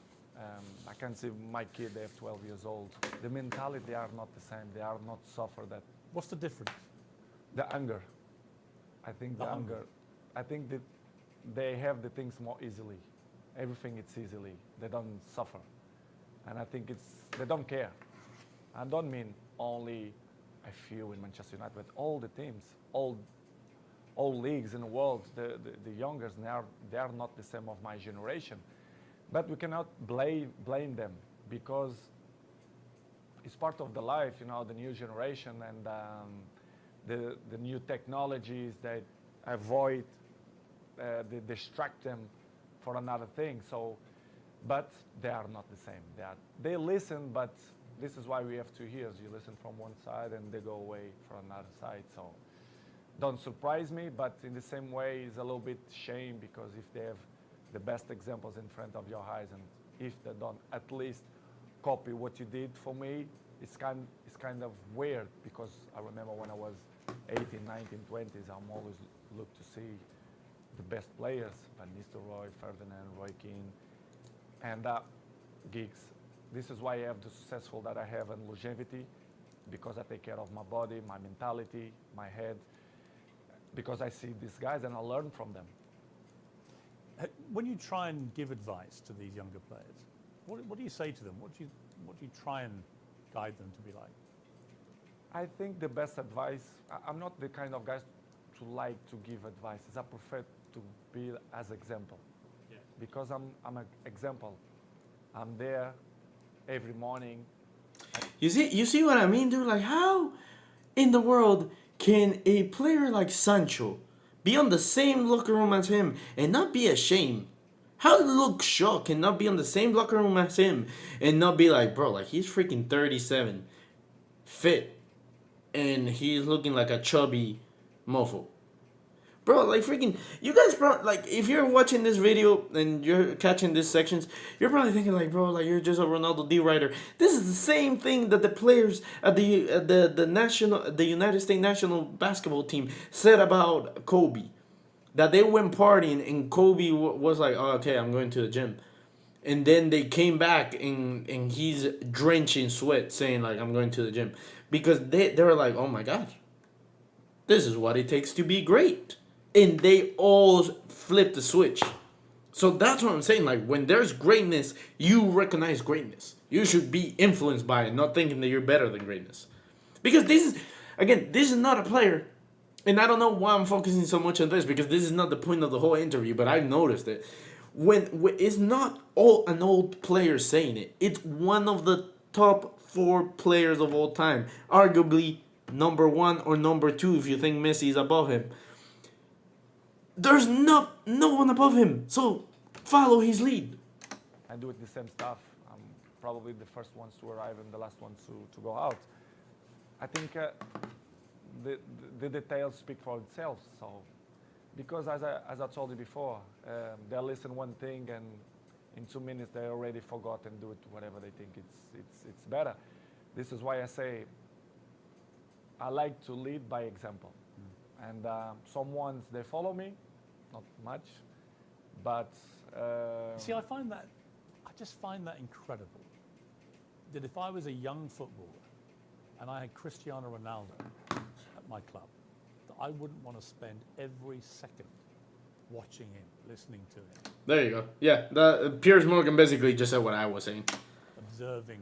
[SPEAKER 3] I can see my kid, they have 12 years old. The mentality, they are not the same. They are not suffer that.
[SPEAKER 2] What's the difference?
[SPEAKER 3] The anger. I think the anger. I think that they have the things more easily. Everything it's easily. They don't suffer. And I think they don't care. I don't mean only a few in Manchester United, but all the teams, all leagues in the world, the youngers, they are not the same of my generation. But we cannot blame them because it's part of the life, the new generation and the new technologies that avoid, they distract them for another thing. So, but they are not the same. They listen, but this is why we have 2 years. You listen from one side and they go away from another side. So don't surprise me, but in the same way, it's a little bit shame because if they have the best examples in front of your eyes and if they don't at least copy what you did for me, it's kind of weird because I remember when I was 18, 19, 20s, I'm always look to see the best players, Van Nistelrooy, Ferdinand, Roy Keane, and Giggs. This is why I have the successful that I have in longevity, because I take care of my body, my mentality, my head, because I see these guys and I learn from them.
[SPEAKER 2] When you try and give advice to these younger players, what do you say to them? What do you try and guide them to be like?
[SPEAKER 3] I think the best advice, I'm not the kind of guys to like to give advice. I prefer to be as example. Yeah. Because I'm an example. I'm there every morning.
[SPEAKER 1] You see what I mean, dude? Like, how in the world can a player like Sancho be on the same locker room as him and not be ashamed? How Luke Shaw cannot be on the same locker room as him and not be like, bro, like he's freaking 37, fit, and he's looking like a chubby mofo. Bro, like freaking, you guys, bro, like if you're watching this video and you're catching these sections, you're probably thinking like, bro, like you're just a Ronaldo D writer. This is the same thing that the players at the United States national basketball team said about Kobe, that they went partying and Kobe was like, oh, okay, I'm going to the gym, and then they came back and he's drenching sweat, saying like, I'm going to the gym, because they were like, oh my god, this is what it takes to be great. And they all flip the switch. So that's what I'm saying. Like, when there's greatness, you recognize greatness. You should be influenced by it, not thinking that you're better than greatness. Because this is not a player. And I don't know why I'm focusing so much on this, because this is not the point of the whole interview, but I've noticed it. When it's not an old player saying it. It's one of the top 4 players of all time. Arguably number 1 or number 2 if you think Messi is above him. There's no one above him, so follow his lead.
[SPEAKER 3] I do it the same stuff. I'm probably the first ones to arrive and the last ones to go out. I think the details speak for itself. So, because as I told you before, they listen one thing and in 2 minutes they already forgot and do it whatever they think it's better. This is why I say I like to lead by example. And some ones, they follow me, not much, but...
[SPEAKER 2] See, I just find that incredible. That if I was a young footballer and I had Cristiano Ronaldo at my club, that I wouldn't want to spend every second watching him, listening to him.
[SPEAKER 1] There you go. Yeah, Piers Morgan basically just said what I was saying.
[SPEAKER 2] Observing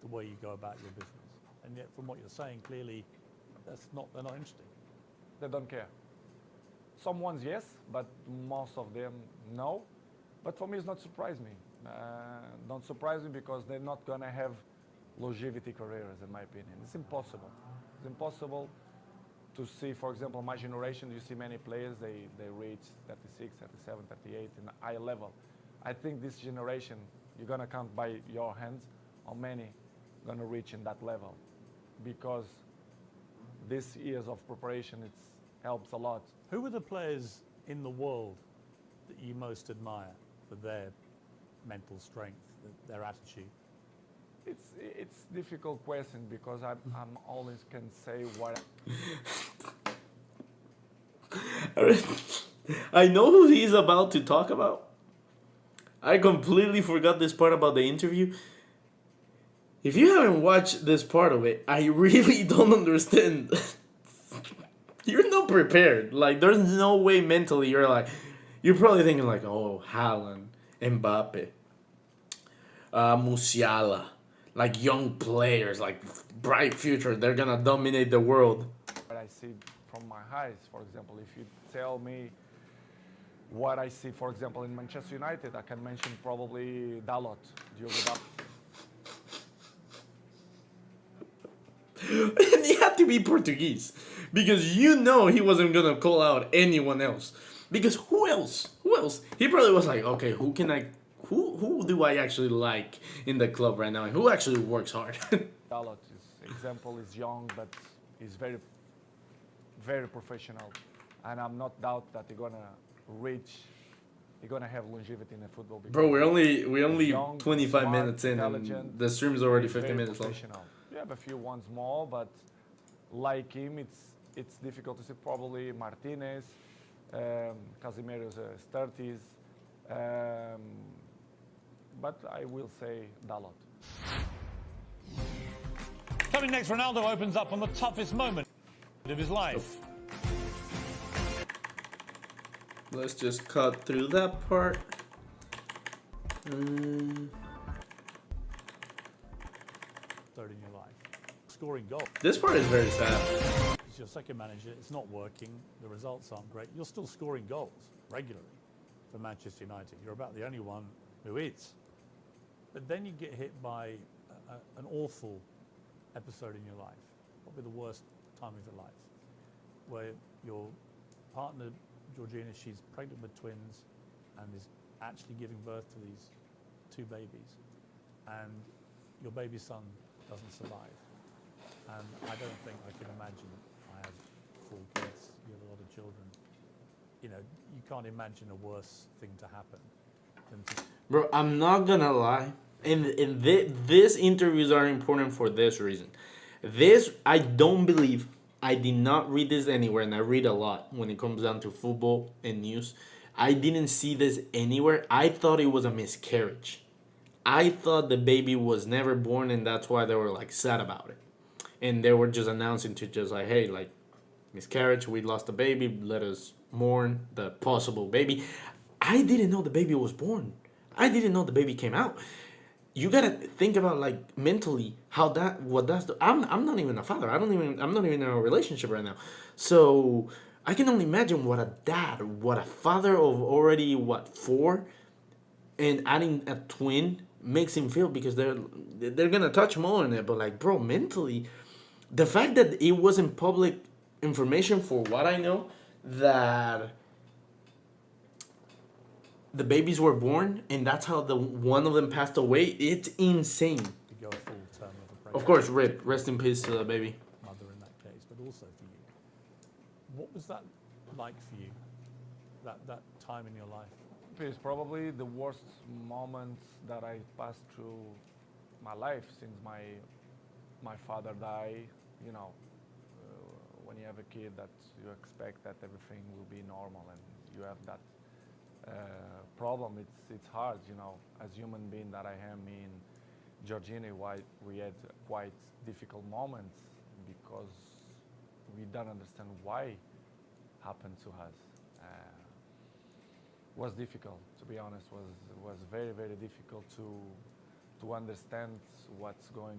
[SPEAKER 2] the way you go about your business. And yet, from what you're saying, clearly, they're not interested.
[SPEAKER 3] They don't care. Some ones, yes, but most of them, no. But for me, it's not surprise me. Don't surprise me because they're not going to have longevity careers, in my opinion. It's impossible. It's impossible to see, for example, my generation, you see many players, they reach 36, 37, 38 in a high level. I think this generation, you're going to count by your hands how many going to reach in that level. Because this years of preparation, it helps a lot.
[SPEAKER 2] Who are the players in the world that you most admire for their mental strength, their attitude?
[SPEAKER 3] It's difficult question because I'm always can say what.
[SPEAKER 1] I know who he's about to talk about. I completely forgot this part about the interview. If you haven't watched this part of it, I really don't understand. You're not prepared. Like, there's no way mentally you're like, you're probably thinking like, oh, Haaland, Mbappe, Musiala, like young players, like bright future. They're gonna dominate the world.
[SPEAKER 3] What I see from my eyes, for example, if you tell me what I see, for example, in Manchester United, I can mention probably Dalot, Diogo Dalot.
[SPEAKER 1] And he had to be Portuguese because you know he wasn't gonna call out anyone else. Because who else? Who else? He probably was like, okay, who do I actually like in the club right now, and who actually works hard?
[SPEAKER 3] Dalot is example is young, but he's very, very professional, and I'm not doubt that he's gonna reach. He's gonna have longevity in the football.
[SPEAKER 1] Bro, we're only
[SPEAKER 3] young,
[SPEAKER 1] 25
[SPEAKER 3] smart,
[SPEAKER 1] minutes in, and
[SPEAKER 3] intelligent,
[SPEAKER 1] the stream is already
[SPEAKER 3] he's
[SPEAKER 1] 50
[SPEAKER 3] very
[SPEAKER 1] minutes long.
[SPEAKER 3] professional. You have a few ones more, but like him, it's difficult to see. Probably Martinez, Casemiro's 30s, but I will say Dalot.
[SPEAKER 2] Coming next, Ronaldo opens up on the toughest moment of his life.
[SPEAKER 1] Let's just cut through that part.
[SPEAKER 2] Third in your life. Scoring goals.
[SPEAKER 1] This part is very sad.
[SPEAKER 2] It's your second manager. It's not working. The results aren't great. You're still scoring goals regularly for Manchester United. You're about the only one who is. But then you get hit by an awful episode in your life, probably the worst time of your life, where your partner, Georgina, she's pregnant with twins and is actually giving birth to these two babies, and your baby son doesn't survive. And I don't think I can imagine. I have 4 kids, you have a lot of children. You know, you can't imagine a worse thing to happen than to...
[SPEAKER 1] Bro, I'm not gonna lie. And these interviews are important for this reason. This, I don't believe, I did not read this anywhere, and I read a lot when it comes down to football and news. I didn't see this anywhere. I thought it was a miscarriage. I thought the baby was never born, and that's why they were like sad about it. And they were just announcing to just like, hey, like, miscarriage, we lost a baby, let us mourn the possible baby. I didn't know the baby was born. I didn't know the baby came out. You gotta think about like mentally how I'm not even a father. I'm not even in a relationship right now. So I can only imagine what a dad, what a father of already 4, and adding a twin makes him feel, because they're gonna touch more on it. But like, bro, mentally, the fact that it wasn't public information, for what I know, that the babies were born and that's how one of them passed away, it's insane.
[SPEAKER 2] to go a full term of a pregnancy.
[SPEAKER 1] Of course, rest in peace to the baby.
[SPEAKER 2] Mother in that case, but also for you. What was that like for you, that time in your life?
[SPEAKER 3] It's probably the worst moments that I passed through my life since my father died. You know, when you have a kid, that you expect that everything will be normal, and you have that problem. It's hard, you know, as human being that I am. Me and Georgina, we had quite difficult moments because we don't understand why happened to us. Was difficult, to be honest. Was very, very difficult to understand what's going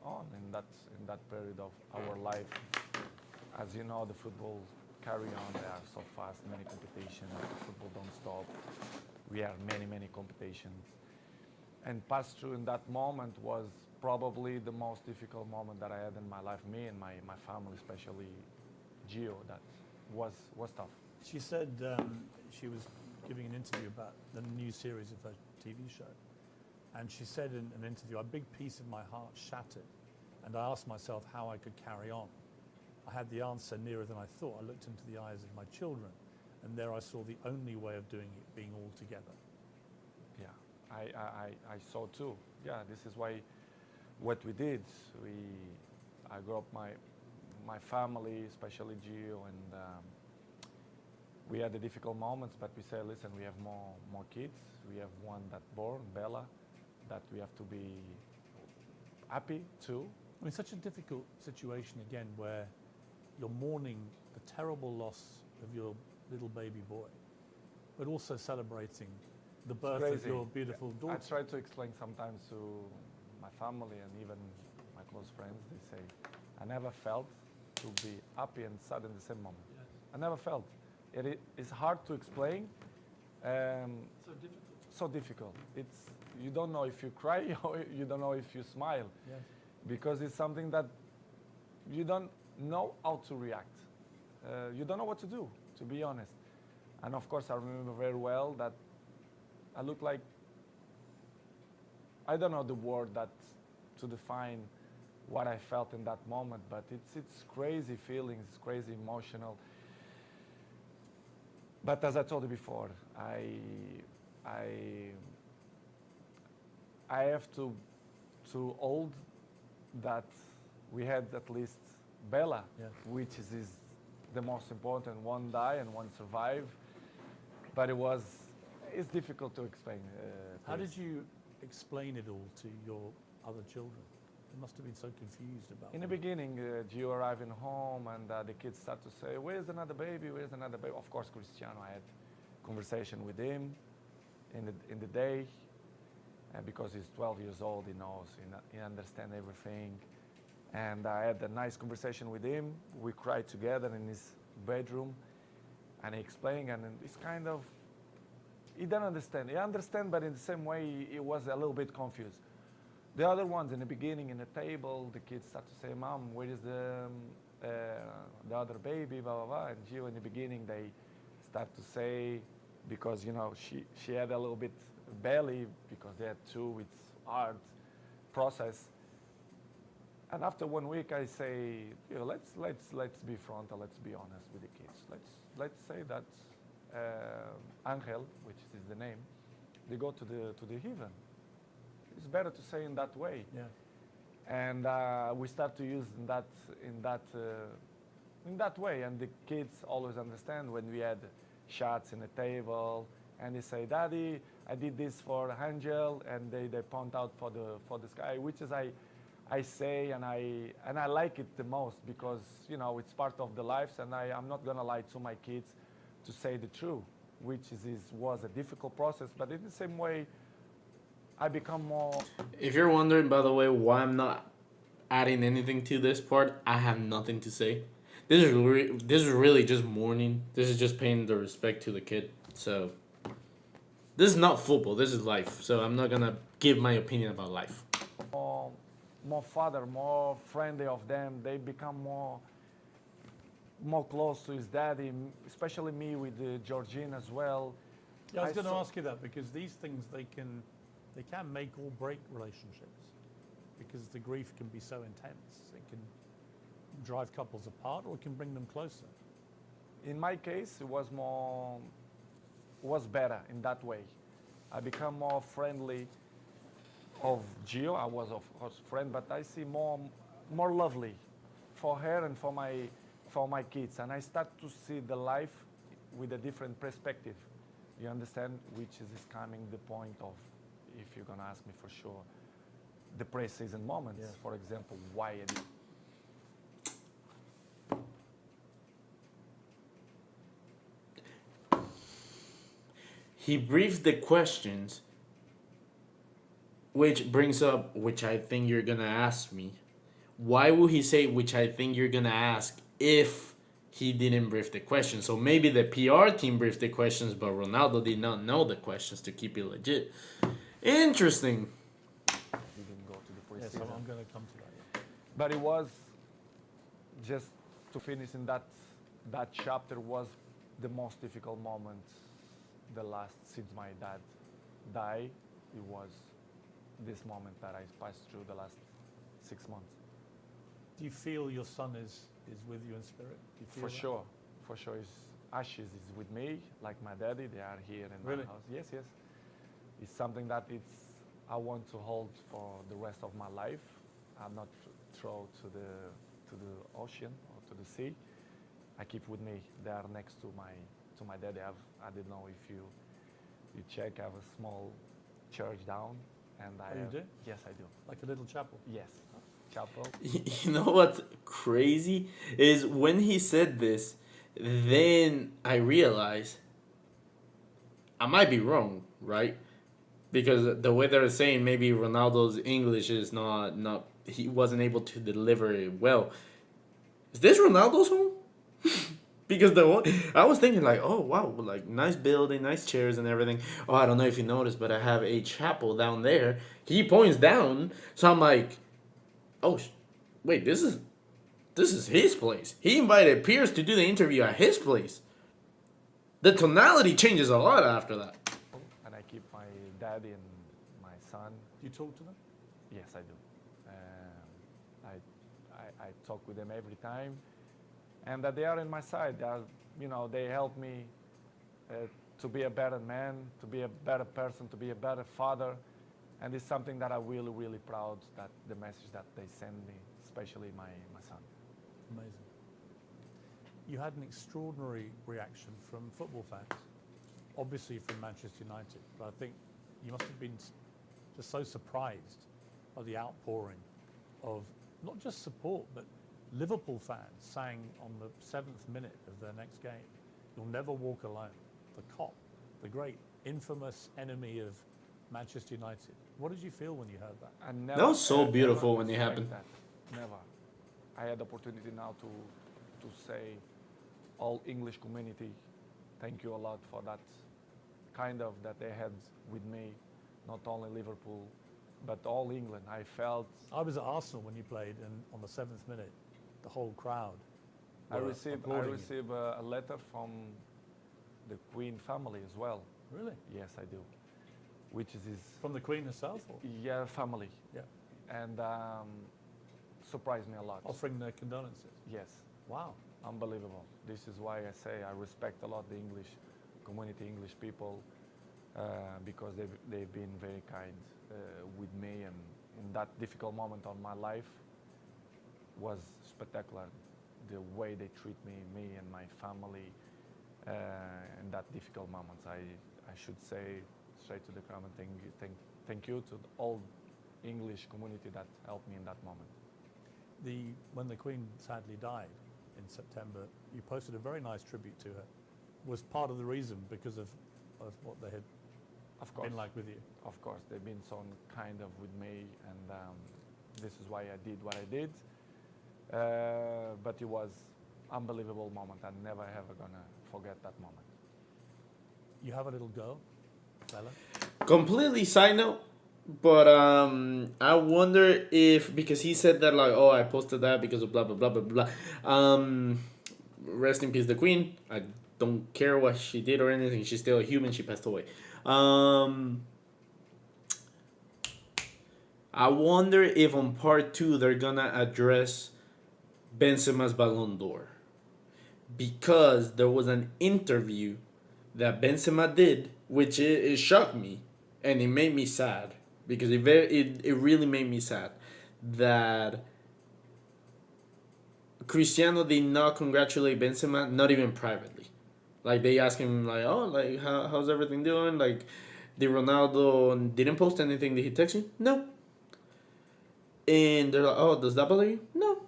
[SPEAKER 3] on in that period of our life. As you know, the football carry on. They are so fast, many competitions. The football don't stop. We have many competitions. And pass through in that moment was probably the most difficult moment that I had in my life. Me and my family, especially Gio, that was tough.
[SPEAKER 2] She said she was giving an interview about the new series of her TV show. And she said in an interview, a big piece of my heart shattered. And I asked myself how I could carry on. I had the answer nearer than I thought. I looked into the eyes of my children, and there I saw the only way of doing it being all together.
[SPEAKER 3] Yeah, I saw too. Yeah, this is why what we did. I grew up my family, especially Gio, we had the difficult moments, but we say, listen, we have more kids. We have one that born, Bella, that we have to be happy too.
[SPEAKER 2] I mean, such a difficult situation again, where you're mourning the terrible loss of your little baby boy, but also celebrating the birth of
[SPEAKER 3] Crazy.
[SPEAKER 2] your beautiful daughter.
[SPEAKER 3] I try to explain sometimes to my family and even my close friends. They say, I never felt to be happy and sad in the same moment.
[SPEAKER 2] Yes.
[SPEAKER 3] I never felt. It's hard to explain.
[SPEAKER 2] So difficult.
[SPEAKER 3] So difficult. You don't know if you cry or you don't know if you smile,
[SPEAKER 2] Yes.
[SPEAKER 3] because it's something that you don't know how to react. You don't know what to do, to be honest. And of course, I remember very well that I look like, I don't know the word that to define what I felt in that moment, but it's crazy feelings, it's crazy emotional. But as I told you before, I have to hold that we had at least Bella,
[SPEAKER 2] Yeah.
[SPEAKER 3] which is the most important. One die and one survive, but it's difficult to explain.
[SPEAKER 2] How
[SPEAKER 3] Piers.
[SPEAKER 2] did you explain it all to your other children? They must have been so confused about
[SPEAKER 3] In the
[SPEAKER 2] it.
[SPEAKER 3] beginning, Gio arriving home and the kids start to say, where's another baby, where's another baby? Of course, Cristiano, I had conversation with him in the day, because he's 12 years old, he knows, he understands everything. And I had a nice conversation with him. We cried together in his bedroom, and he explained, and it's kind of, he didn't understand. He understand, but in the same way, he was a little bit confused. The other ones in the beginning, in the table, the kids start to say, Mom, where is the other baby, blah, blah, blah. And Gio, in the beginning, they start to say, because, you know, she had a little bit belly, because they had two, it's hard process. And after 1 week, I say, you know, let's be frontal, let's be honest with the kids. Let's say that Angel, which is the name, they go to the heaven. It's better to say in that way.
[SPEAKER 2] Yeah.
[SPEAKER 3] And we start to use in that way. And the kids always understand when we had shots in the table, and they say, Daddy, I did this for Angel, and they point out for the sky, which is I say, and I like it the most, because, you know, it's part of the lives, and I'm not gonna lie to my kids to say the truth, which was a difficult process, but in the same way, I become more.
[SPEAKER 1] If you're wondering, by the way, why I'm not adding anything to this part, I have nothing to say. This is really just mourning. This is just paying the respect to the kid. So this is not football. This is life. So I'm not gonna give my opinion about life.
[SPEAKER 3] More father, more friendly of them. They become more close to his daddy, especially me with Georgine as well.
[SPEAKER 2] Yeah, I was going to
[SPEAKER 3] saw-
[SPEAKER 2] ask you that, because these things, they can make or break relationships, because the grief can be so intense. It can drive couples apart, or it can bring them closer.
[SPEAKER 3] In my case, it was better in that way. I become more friendly of Gio. I was of course friend, but I see more lovely for her and for my kids, and I start to see the life with a different perspective. You understand? Which is coming the point of, if you're gonna ask me for sure, the pre-season moments.
[SPEAKER 2] Yes.
[SPEAKER 3] For example, why I did.
[SPEAKER 1] He briefed the questions, which brings up, which I think you're gonna ask me. Why would he say, which I think you're gonna ask, if he didn't brief the questions? So maybe the PR team briefed the questions, but Ronaldo did not know the questions to keep it legit. Interesting.
[SPEAKER 3] We didn't go to the
[SPEAKER 2] Yes,
[SPEAKER 3] pre-season.
[SPEAKER 2] I'm going to come to that. Yeah.
[SPEAKER 3] But it was just to finish in that chapter was the most difficult moment. The last since my dad died, it was this moment that I passed through the last 6 months.
[SPEAKER 2] Do you feel your son is with you in spirit? Do you feel that?
[SPEAKER 3] For sure. His ashes is with me, like my daddy. They are here in
[SPEAKER 2] Really?
[SPEAKER 3] my house. Yes. It's something that I want to hold for the rest of my life. I'm not throw to the ocean or to the sea. I keep with me. They are next to to my dad, I don't know if you check, I have a small church down, and I
[SPEAKER 2] Oh, you do?
[SPEAKER 3] Yes, I do.
[SPEAKER 2] Like a little chapel.
[SPEAKER 3] Yes, chapel.
[SPEAKER 1] You know what's crazy is when he said this, then I realized I might be wrong, right? Because the way they're saying maybe Ronaldo's English is not he wasn't able to deliver it well. Is this Ronaldo's home? Because I was thinking like, oh wow, like nice building, nice chairs and everything. Oh, I don't know if you noticed, but I have a chapel down there. He points down, so I'm like, oh, wait, this is his place. He invited Piers to do the interview at his place. The tonality changes a lot after that.
[SPEAKER 3] And I keep my dad and my son.
[SPEAKER 2] Do you talk to them?
[SPEAKER 3] Yes, I do. I talk with them every time, and that they are in my side. They are, they help me to be a better man, to be a better person, to be a better father, and it's something that I'm really, really proud that the message that they send me, especially my son.
[SPEAKER 2] Amazing. You had an extraordinary reaction from football fans, obviously from Manchester United, but I think you must have been just so surprised by the outpouring of not just support, but Liverpool fans sang on the 7th minute of their next game, "You'll never walk alone." The cop, the great infamous enemy of Manchester United. What did you feel when you heard that?
[SPEAKER 1] That was so beautiful when it happened.
[SPEAKER 3] That. Never. I had the opportunity now to say, all English community, thank you a lot for that that they had with me, not only Liverpool, but all England. I felt.
[SPEAKER 2] I was at Arsenal when you played, and on the 7th minute, the whole crowd.
[SPEAKER 3] I
[SPEAKER 2] were
[SPEAKER 3] received
[SPEAKER 2] applauding you.
[SPEAKER 3] a letter from the Queen family as well.
[SPEAKER 2] Really?
[SPEAKER 3] Yes, I do. Which is his
[SPEAKER 2] From the Queen herself? Or?
[SPEAKER 3] family.
[SPEAKER 2] Yeah.
[SPEAKER 3] And surprised me a lot.
[SPEAKER 2] Offering their condolences.
[SPEAKER 3] Yes,
[SPEAKER 2] Wow.
[SPEAKER 3] unbelievable. This is why I say I respect a lot the English community, English people, because they've been very kind with me, and in that difficult moment of my life was spectacular. The way they treat me and my family in that difficult moments. I should say straight to the crowd and thank you to all English community that helped me in that moment.
[SPEAKER 2] When the Queen sadly died in September, you posted a very nice tribute to her. Was part of the reason because of what they had
[SPEAKER 3] Of course.
[SPEAKER 2] been like with you?
[SPEAKER 3] Of course, they've been so kind of with me, and this is why I did what I did. But it was unbelievable moment. I'm never ever gonna forget that moment.
[SPEAKER 2] You have a little girl, Bella?
[SPEAKER 1] Completely side note, but I wonder if, because he said that like, oh, I posted that because of blah blah blah blah blah. Rest in peace, the Queen. I don't care what she did or anything. She's still a human. She passed away. I wonder if on part 2 they're gonna address Benzema's Ballon d'Or, because there was an interview that Benzema did, which it shocked me, and it made me sad, because it really made me sad that Cristiano did not congratulate Benzema, not even privately. Like they asked him like, oh, like how's everything doing? Like, did Ronaldo didn't post anything? Did he text you? No. And they're like, oh, does that bother you? No.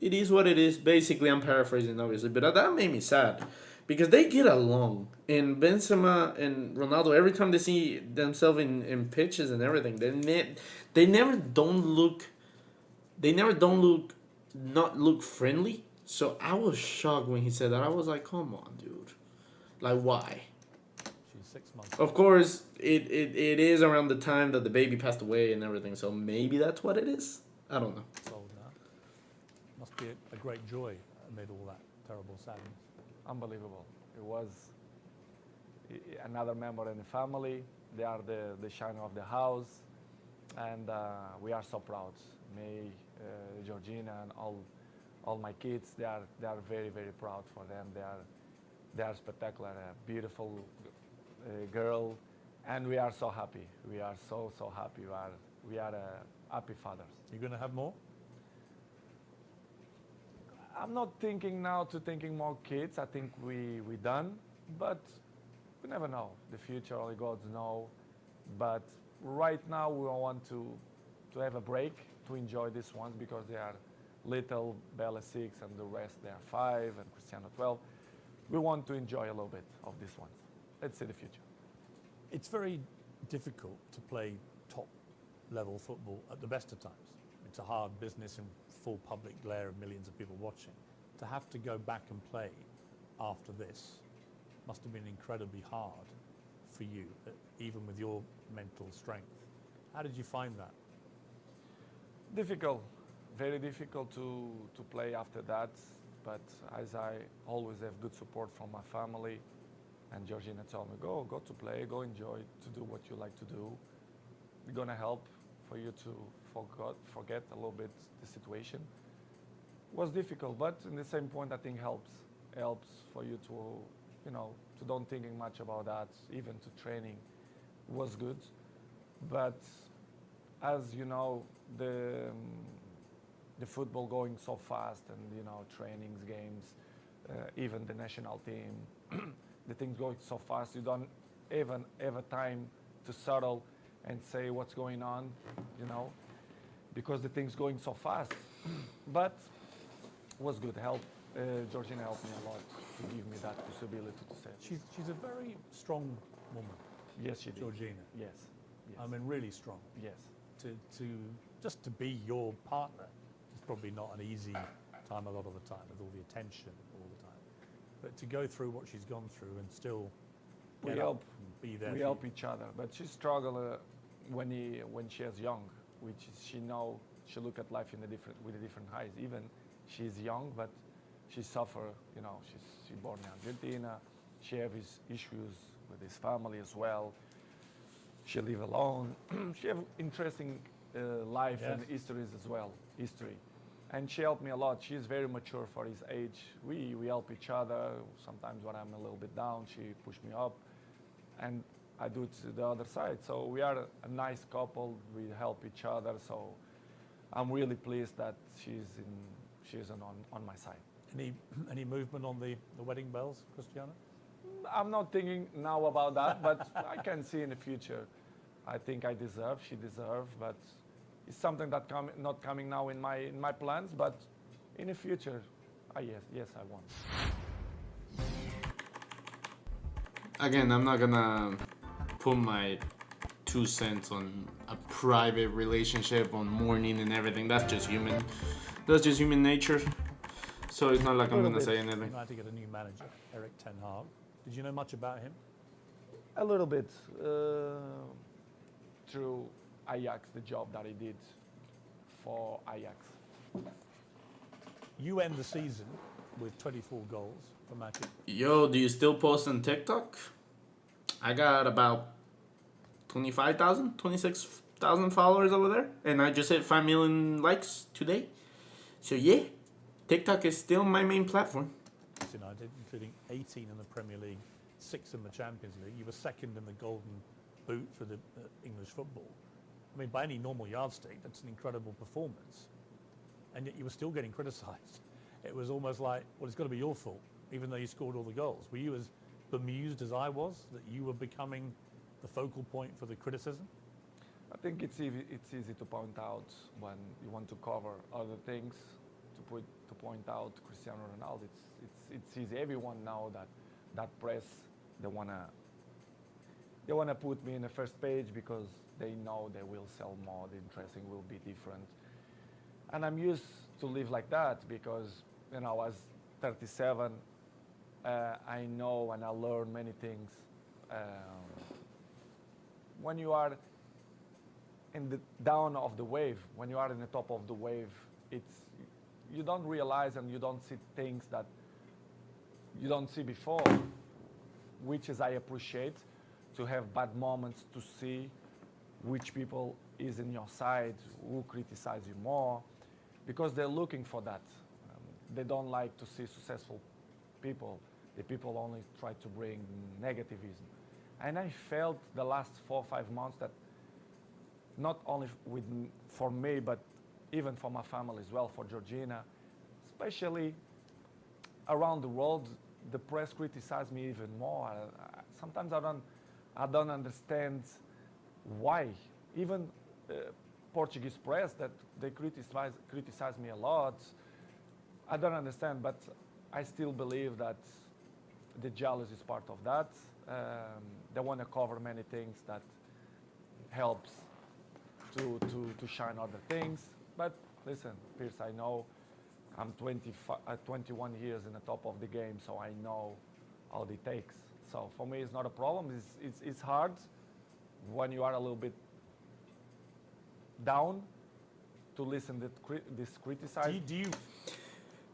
[SPEAKER 1] It is what it is. Basically, I'm paraphrasing, obviously, but that made me sad because they get along. And Benzema and Ronaldo, every time they see themselves in pitches and everything, they never don't look not look friendly. So I was shocked when he said that. I was like, come on, dude. Like, why?
[SPEAKER 2] She's 6 months.
[SPEAKER 1] Of course, it is around the time that the baby passed away and everything, so maybe that's what it is. I don't know.
[SPEAKER 2] It's old now. Must be a great joy amid all that terrible sadness.
[SPEAKER 3] Unbelievable. It was another member in the family. They are the shine of the house, and we are so proud. Me, Georgina, and all my kids. They are very, very proud for them. They are spectacular. A beautiful girl, and we are so happy. We are so happy. We are happy fathers.
[SPEAKER 2] You're going to have more?
[SPEAKER 3] I'm not thinking now to thinking more kids. I think we done. but we never know. The future, only gods know. But right now, we want to have a break to enjoy these ones because they are little, Bella 6, and the rest they are 5, and Cristiano 12. We want to enjoy a little bit of these ones. Let's see the future.
[SPEAKER 2] It's very difficult to play top level football at the best of times. It's a hard business in full public glare of millions of people watching. To have to go back and play after this must have been incredibly hard for you, even with your mental strength. How did you find that?
[SPEAKER 3] Difficult, very difficult to play after that. But as I always have good support from my family, and Georgina told me, go to play, go enjoy, to do what you like to do. We're gonna help for you to forget a little bit the situation. It was difficult, but in the same point, I think helps for you to, to don't thinking much about that. Even to training was good, but as you know, the football going so fast, and trainings, games, even the national team, the things going so fast, you don't even have a time to settle and say what's going on, because the things going so fast. But it was good. Georgina helped me a lot to give me that possibility to say.
[SPEAKER 2] She's a very strong woman.
[SPEAKER 3] Yes, she did.
[SPEAKER 2] Georgina.
[SPEAKER 3] Yes.
[SPEAKER 2] I mean, really strong.
[SPEAKER 3] Yes.
[SPEAKER 2] To just to be your partner is probably not an easy time a lot of the time, with all the attention all the time. But to go through what she's gone through and still get up and be there.
[SPEAKER 3] We help each other. But she struggled when she was young, which is she look at life with a different eyes. Even she's young, but she suffer. She born in Argentina. She have his issues with his family as well. She live alone. She have interesting life and histories as well. And she helped me a lot. She's very mature for his age. We help each other. Sometimes when I'm a little bit down, she push me up, and I do it to the other side. So we are a nice couple. We help each other. So I'm really pleased that she's on my side. Any
[SPEAKER 2] movement on the wedding bells, Cristiano?
[SPEAKER 3] I'm not thinking now about that, but I can see in the future. I think she deserves, but it's something that not coming now in my plans, but in the future, yes, I want.
[SPEAKER 1] Again, I'm not gonna put my 2 cents on a private relationship, on mourning and everything. That's just human. That's just human nature. So it's not like I'm gonna say anything.
[SPEAKER 2] You had to get a new manager, Erik ten Hag. Did you know much about him?
[SPEAKER 3] A little bit through Ajax, the job that he did for Ajax.
[SPEAKER 2] You end the season with 24 goals for Magic.
[SPEAKER 1] Yo, do you still post on TikTok? I got about 25,000, 26,000 followers over there, and I just hit 5 million likes today. So yeah, TikTok is still my main platform.
[SPEAKER 2] United, including 18 in the Premier League, 6 in the Champions League. You were second in the Golden Boot for the English football. I mean, by any normal yardstick, that's an incredible performance. And yet you were still getting criticised. It was almost like, well, it's got to be your fault, even though you scored all the goals. Were you as bemused as I was that you were becoming the focal point for the criticism?
[SPEAKER 3] I think it's easy to point out when you want to cover other things, to point out Cristiano Ronaldo. It's easy. Everyone know that press, they wanna put me in the first page because they know they will sell more, the interesting will be different. And I'm used to live like that because, I was 37, I know and I learn many things. When you are in the down of the wave, when you are in the top of the wave, you don't realize and you don't see things that you don't see before, which is I appreciate, to have bad moments, to see which people is in your side, who criticize you more, because they're looking for that. They don't like to see successful people. The people only try to bring negativism. And I felt the last 4 or 5 months that not only for me, but even for my family as well, for Georgina, especially around the world, the press criticize me even more. Sometimes I don't understand why. Even Portuguese press that they criticize me a lot. I don't understand, but I still believe that the jealousy is part of that. They want to cover many things that helps to shine other things. But listen, Piers, I know I'm 21 years in the top of the game, so I know all it takes. So for me, it's not a problem. It's hard when you are a little bit down to listen to this criticism.
[SPEAKER 2] Do you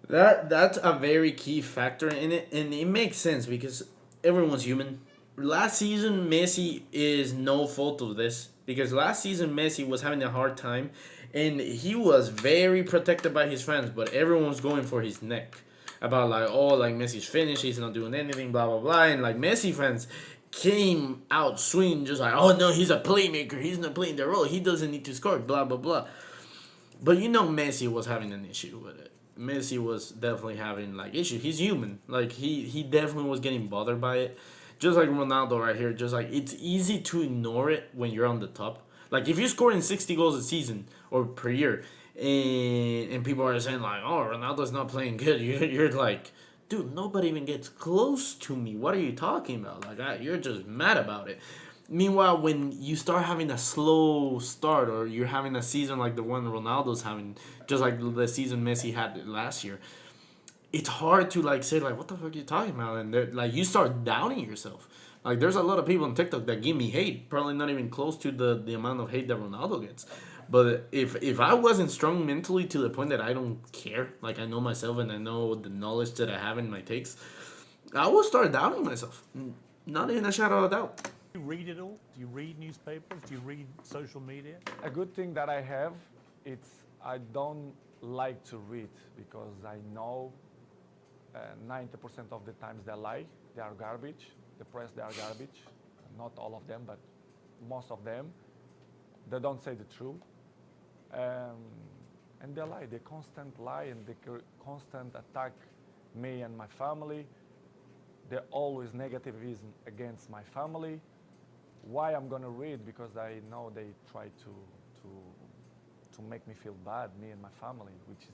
[SPEAKER 1] That's a very key factor in it, and it makes sense because everyone's human. Last season, Messi is no fault of this because last season Messi was having a hard time, and he was very protected by his fans, but everyone's going for his neck about like, oh, like Messi's finished, he's not doing anything, blah blah blah, and like Messi fans came out swinging just like, oh no, he's a playmaker, he's not playing the role, he doesn't need to score, blah blah blah. But you know Messi was having an issue with it. Messi was definitely having like issue. He's human. Like he definitely was getting bothered by it. Just like Ronaldo right here. Just like it's easy to ignore it when you're on the top. Like if you're scoring 60 goals a season or per year, and people are saying like, oh, Ronaldo's not playing good. You're like, dude, nobody even gets close to me. What are you talking about? Like you're just mad about it. Meanwhile, when you start having a slow start or you're having a season like the one Ronaldo's having, just like the season Messi had last year, it's hard to like say like, what the fuck are you talking about? And like you start doubting yourself. Like there's a lot of people on TikTok that give me hate, probably not even close to the amount of hate that Ronaldo gets. But if I wasn't strong mentally to the point that I don't care, like I know myself and I know the knowledge that I have in my takes, I will start doubting myself. Not in a shadow of a doubt.
[SPEAKER 2] Do you read it all? Do you read newspapers? Do you read social media?
[SPEAKER 3] A good thing that I have, it's I don't like to read because I know 90% of the times they lie, they are garbage. The press, they are garbage. Not all of them, but most of them. They don't say the truth. And they lie, they constant lie and they constant attack me and my family. They're always negativism against my family. Why I'm gonna read? Because I know they try to make me feel bad, me and my family, which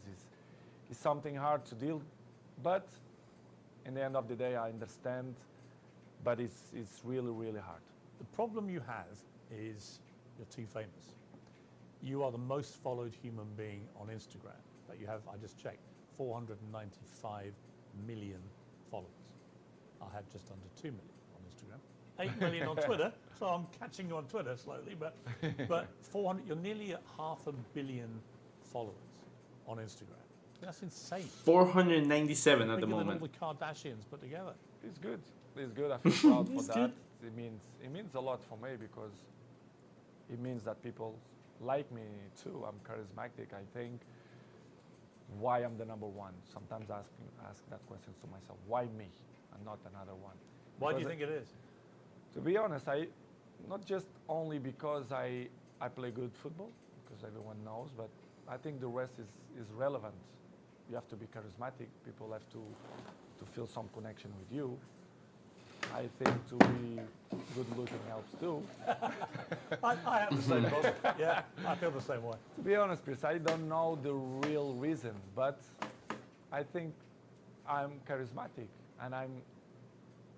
[SPEAKER 3] is something hard to deal. But in the end of the day, I understand. But it's really, really hard.
[SPEAKER 2] The problem you have is you're too famous. You are the most followed human being on Instagram. But you have, I just checked, 495 million followers. I have just under 2 million on Instagram. 8 million on Twitter, so I'm catching you on Twitter slowly, but 400, you're nearly at 500 million followers on Instagram. That's insane.
[SPEAKER 1] 497 at the
[SPEAKER 2] Bigger than
[SPEAKER 1] moment.
[SPEAKER 2] all the Kardashians put together.
[SPEAKER 3] It's good. It's good. I feel proud for
[SPEAKER 1] It's
[SPEAKER 3] that.
[SPEAKER 1] good.
[SPEAKER 3] It means a lot for me because it means that people like me too. I'm charismatic. I think why I'm the number one. Sometimes I ask that question to myself. Why me and not another one?
[SPEAKER 2] Why do you
[SPEAKER 3] Because
[SPEAKER 2] think it is?
[SPEAKER 3] to be honest, not just only because I play good football, because everyone knows, but I think the rest is relevant. You have to be charismatic. People have to feel some connection with you. I think to be good looking helps too.
[SPEAKER 2] I have the same problem. Yeah, I feel the same way.
[SPEAKER 3] To be honest, Piers, I don't know the real reason, but I think I'm charismatic and I'm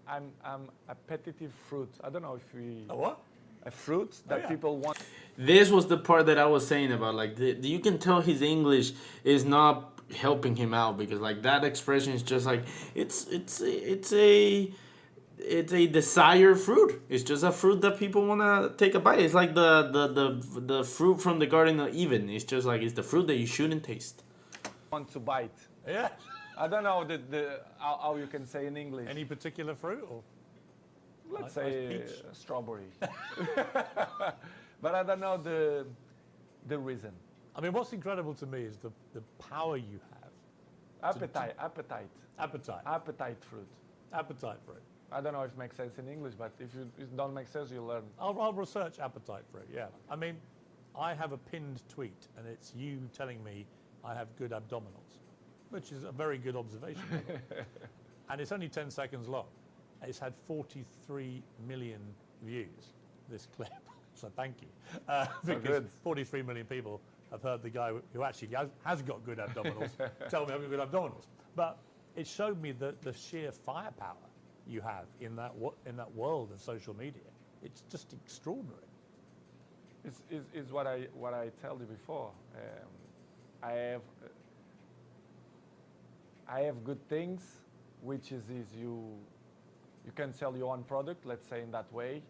[SPEAKER 3] a appetitive fruit. I don't know if we
[SPEAKER 2] A what?
[SPEAKER 3] a fruit that
[SPEAKER 2] yeah.
[SPEAKER 3] people want.
[SPEAKER 1] This was the part that I was saying about like you can tell his English is not helping him out because like that expression is just like it's a desired fruit. It's just a fruit that people want to take a bite. It's like the fruit from the Garden of Eden. It's just like it's the fruit that you shouldn't taste.
[SPEAKER 3] Want to bite.
[SPEAKER 2] Yeah.
[SPEAKER 3] I don't know how you can say in English.
[SPEAKER 2] Any particular fruit or?
[SPEAKER 3] Let's
[SPEAKER 2] Like
[SPEAKER 3] say
[SPEAKER 2] peach?
[SPEAKER 3] strawberry. But I don't know the reason.
[SPEAKER 2] I mean, what's incredible to me is the power you have.
[SPEAKER 3] Appetite
[SPEAKER 2] Appetite.
[SPEAKER 3] fruit.
[SPEAKER 2] Appetite for it.
[SPEAKER 3] I don't know if it makes sense in English, but if it don't make sense, you learn.
[SPEAKER 2] I'll research appetite for it, yeah. I mean, I have a pinned tweet, and it's you telling me I have good abdominals, which is a very good observation. And it's only 10 seconds long. It's had 43 million views, this clip. So thank you. Because
[SPEAKER 3] good.
[SPEAKER 2] 43 million people have heard the guy who actually has got good abdominals tell me I've got good abdominals. But it showed me the sheer firepower you have in that world of social media. It's just extraordinary.
[SPEAKER 3] Is what I told you before. I have good things, which is you can sell your own product, let's say in that way,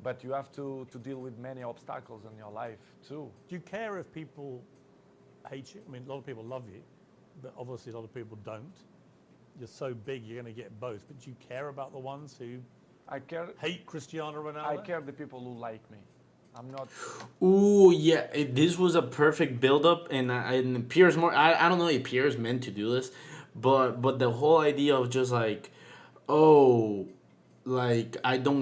[SPEAKER 3] but you have to deal with many obstacles in your life too.
[SPEAKER 2] Do you care if people hate you? I mean, a lot of people love you, but obviously a lot of people don't. You're so big, you're going to get both. But do you care about the ones who hate Cristiano Ronaldo?
[SPEAKER 3] I care the people who like me. I'm not.
[SPEAKER 1] Ooh, yeah. This was a perfect build-up, and Piers Morgan. I don't know if Piers meant to do this, but the whole idea of just like, oh, like I don't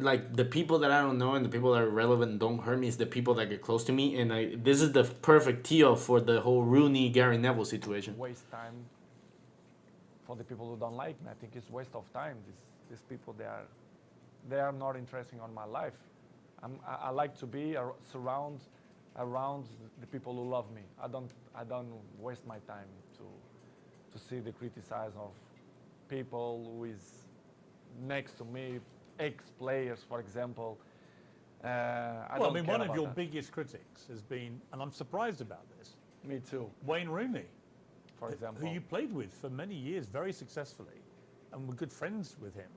[SPEAKER 1] like the people that I don't know and the people that are relevant don't hurt me. It's the people that get close to me, and this is the perfect tee-off for the whole Rooney Gary Neville situation.
[SPEAKER 3] Waste time for the people who don't like me. I think it's waste of time. These people, they are not interesting on my life. I like to be around the people who love me. I don't waste my time to see the criticism of people who is next to me, ex-players, for example.
[SPEAKER 2] One of your biggest critics has been, and I'm surprised about this.
[SPEAKER 3] Me too.
[SPEAKER 2] Wayne Rooney,
[SPEAKER 3] for example,
[SPEAKER 2] who you played with for many years very successfully, and were good friends with him,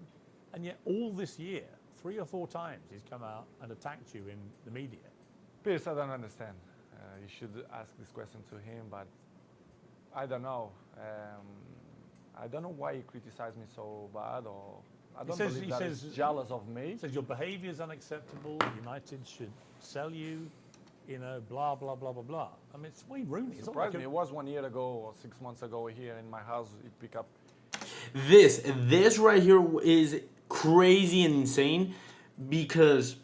[SPEAKER 2] and yet all this year, 3 or 4 times he's come out and attacked you in the media.
[SPEAKER 3] Piers, I don't understand. You should ask this question to him, but I don't know. I don't know why he criticized me so bad, or I don't believe that he's jealous of me.
[SPEAKER 2] He says your behaviour is unacceptable. United should sell you. Blah blah blah blah blah. I mean, it's Wayne Rooney.
[SPEAKER 3] It surprised me. It was 1 year ago or 6 months ago here in my house. It picked up.
[SPEAKER 1] This right here is crazy and insane because,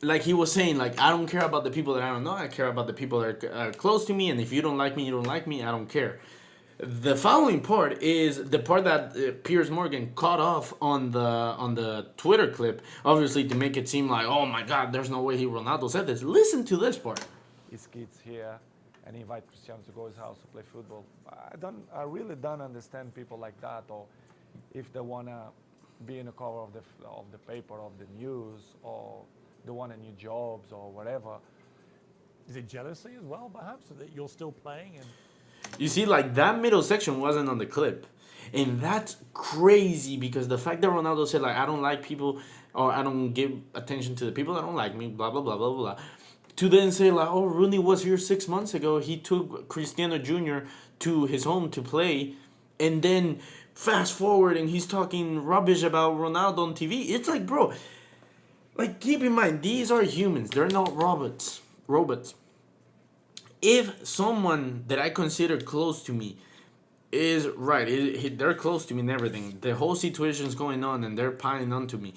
[SPEAKER 1] like he was saying, like I don't care about the people that I don't know. I care about the people that are close to me. And if you don't like me, you don't like me. I don't care. The following part is the part that Piers Morgan cut off on the Twitter clip, obviously to make it seem like, oh my God, there's no way Ronaldo said this. Listen to this part.
[SPEAKER 3] His kids here, and invite Cristiano to go to his house to play football. I really don't understand people like that, or if they wanna be in the cover of the paper, of the news, or they want a new jobs or whatever.
[SPEAKER 2] Is it jealousy as well, perhaps, that you're still playing? And
[SPEAKER 1] you see, like that middle section wasn't on the clip. And that's crazy because the fact that Ronaldo said, like, I don't like people or I don't give attention to the people that don't like me, blah, blah, blah, blah, blah. To then say, like, oh, Rooney was here 6 months ago. He took Cristiano Jr. to his home to play. And then fast forward and he's talking rubbish about Ronaldo on TV. It's like, bro, like, keep in mind, these are humans. They're not robots. If someone that I consider close to me is right, they're close to me and everything, the whole situation's going on and they're piling onto me.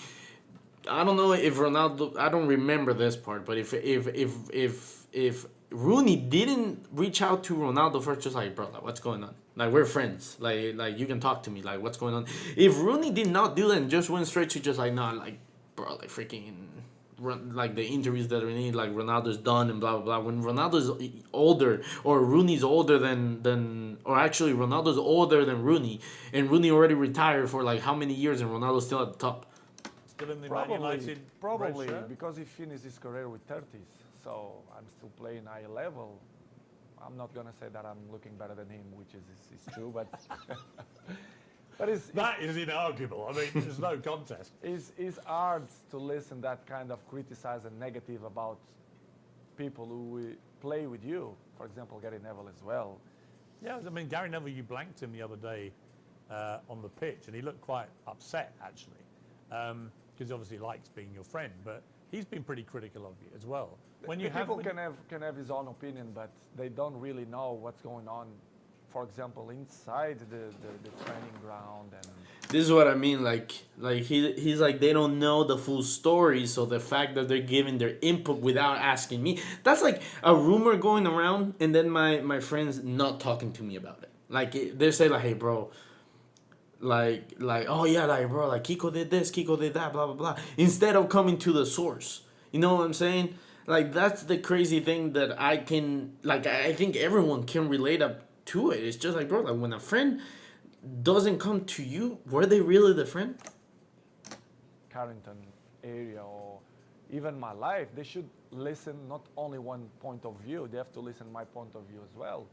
[SPEAKER 1] I don't know if Ronaldo, I don't remember this part, but if Rooney didn't reach out to Ronaldo first, just like, bro, like, what's going on? Like, we're friends. Like you can talk to me. Like, what's going on? If Rooney did not do that and just went straight to just like, nah, like, bro, like freaking, like the injuries that we need, like Ronaldo's done and blah blah blah. When Ronaldo's older or Rooney's older than or actually Ronaldo's older than Rooney, and Rooney already retired for like how many years, and Ronaldo's still at the top.
[SPEAKER 2] Still in the Man United
[SPEAKER 3] probably
[SPEAKER 2] red shirt?
[SPEAKER 3] Because he finished his career with 30s. So I'm still playing high level. I'm not gonna say that I'm looking better than him, which is true, but. But
[SPEAKER 2] that is inarguable. I mean, there's no contest.
[SPEAKER 3] It's hard to listen that kind of criticize and negative about people who play with you. For example, Gary Neville as well.
[SPEAKER 2] Yeah, I mean, Gary Neville, you blanked him the other day on the pitch, and he looked quite upset, actually, because he obviously likes being your friend, but he's been pretty critical of you as well.
[SPEAKER 3] People can have his own opinion, but they don't really know what's going on. For example, inside the training ground, and
[SPEAKER 1] this is what I mean. Like he's like, they don't know the full story, so the fact that they're giving their input without asking me, that's like a rumor going around, and then my friends not talking to me about it. Like they say, like, hey, bro, like oh yeah, like bro, like Kiko did this, Kiko did that, blah blah blah, instead of coming to the source. You know what I'm saying? Like that's the crazy thing that I can like. I think everyone can relate up to it. It's just like bro, like when a friend doesn't come to you, were they really the friend?
[SPEAKER 3] Carrington area or even my life, they should listen not only one point of view, they have to listen my point of view as well.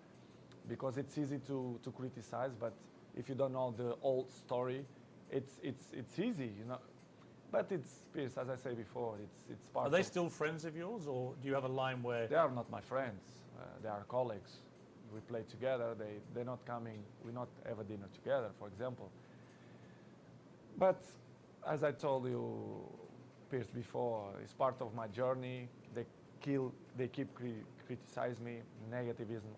[SPEAKER 3] Because it's easy to criticize, but if you don't know the old story, it's easy, you know. But it's, Piers, as I said before, it's part
[SPEAKER 2] Are they
[SPEAKER 3] of,
[SPEAKER 2] still friends of yours, or do you have a line where...
[SPEAKER 3] they are not my friends, they are colleagues. We play together, they're not coming, we not have a dinner together, for example. But as I told you, Piers, before, it's part of my journey. They keep criticize me, negativism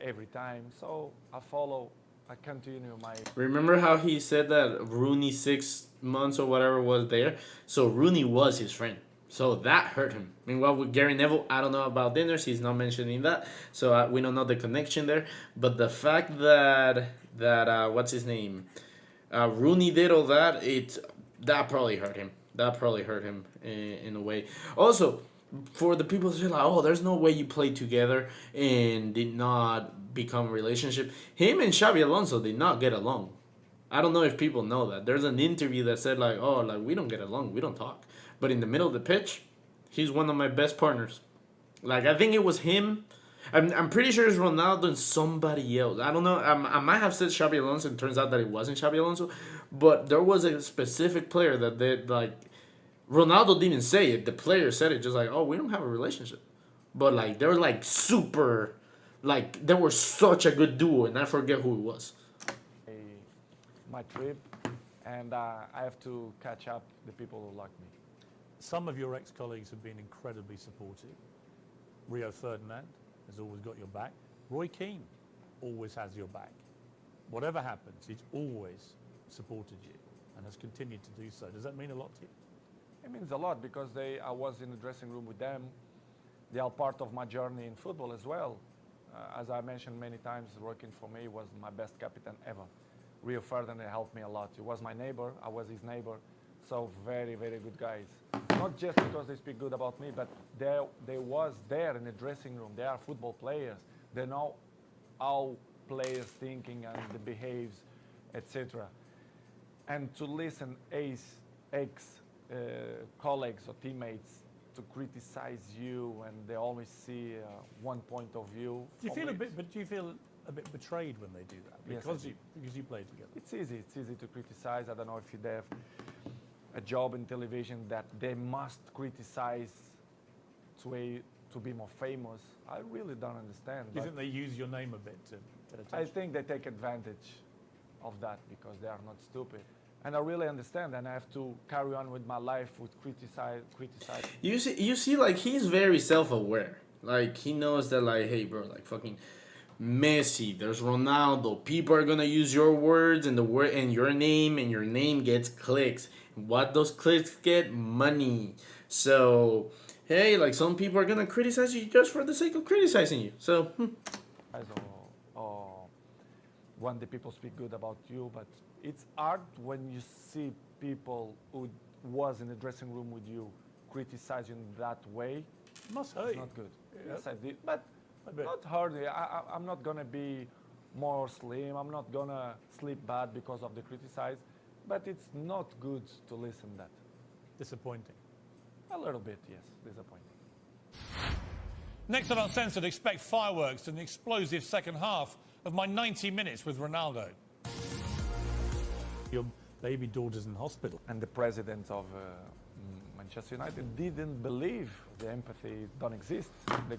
[SPEAKER 3] every time. So I continue my...
[SPEAKER 1] Remember how he said that Rooney 6 months or whatever was there? So Rooney was his friend. So that hurt him. Meanwhile, with Gary Neville, I don't know about dinners. He's not mentioning that. So we don't know the connection there. But the fact that what's his name? Rooney did all that, that probably hurt him. That probably hurt him in a way. Also, for the people who say like, oh, there's no way you played together and did not become a relationship. Him and Xabi Alonso did not get along. I don't know if people know that. There's an interview that said like, oh, like we don't get along, we don't talk. But in the middle of the pitch, he's one of my best partners. Like I think it was him. I'm pretty sure it's Ronaldo and somebody else. I don't know. I might have said Xabi Alonso and it turns out that it wasn't Xabi Alonso. But there was a specific player that they like. Ronaldo didn't say it. The player said it, just like, oh, we don't have a relationship. But like they were like super, like they were such a good duo, and I forget who it was.
[SPEAKER 3] My trip, and I have to catch up the people who like me.
[SPEAKER 2] Some of your ex-colleagues have been incredibly supportive. Rio Ferdinand has always got your back. Roy Keane always has your back. Whatever happens, he's always supported you and has continued to do so. Does that mean a lot to you?
[SPEAKER 3] It means a lot because I was in the dressing room with them. They are part of my journey in football as well. As I mentioned many times, working for me was my best captain ever. Rio Ferdinand helped me a lot. He was my neighbor, I was his neighbor. So very, very good guys. Not just because they speak good about me, but they was there in the dressing room. They are football players. They know how players thinking and they behaves, etc. And to listen colleagues or teammates to criticize you, and they always see one point of view.
[SPEAKER 2] Do you feel a bit betrayed when they do that? Because
[SPEAKER 3] Yes,
[SPEAKER 2] because you played together.
[SPEAKER 3] It's easy to criticize. I don't know if you have a job in television that they must criticize to be more famous. I really don't understand.
[SPEAKER 2] Do you think they use your name a bit to get attention?
[SPEAKER 3] I think they take advantage of that because they are not stupid. And I really understand, and I have to carry on with my life with criticize.
[SPEAKER 1] You see, like he's very self-aware. Like he knows that, like, hey, bro, like fucking Messi, there's Ronaldo. People are gonna use your words and your name gets clicks. What those clicks get? Money. So hey, like some people are gonna criticize you just for the sake of criticizing you. So.
[SPEAKER 3] Or when the people speak good about you, but it's hard when you see people who was in the dressing room with you criticize you in that way.
[SPEAKER 2] Must hurt
[SPEAKER 3] It's
[SPEAKER 2] you.
[SPEAKER 3] not good.
[SPEAKER 2] Yeah.
[SPEAKER 3] Yes, I did, but not hard. I'm not gonna be more slim. I'm not gonna sleep bad because of the criticize, but it's not good to listen that.
[SPEAKER 2] Disappointing.
[SPEAKER 3] A little bit, yes, disappointing.
[SPEAKER 2] Next on Uncensored, expect fireworks and the explosive second half of my 90 minutes with Ronaldo. Your baby daughter's in hospital.
[SPEAKER 3] And the president of Manchester United didn't believe the empathy don't exist.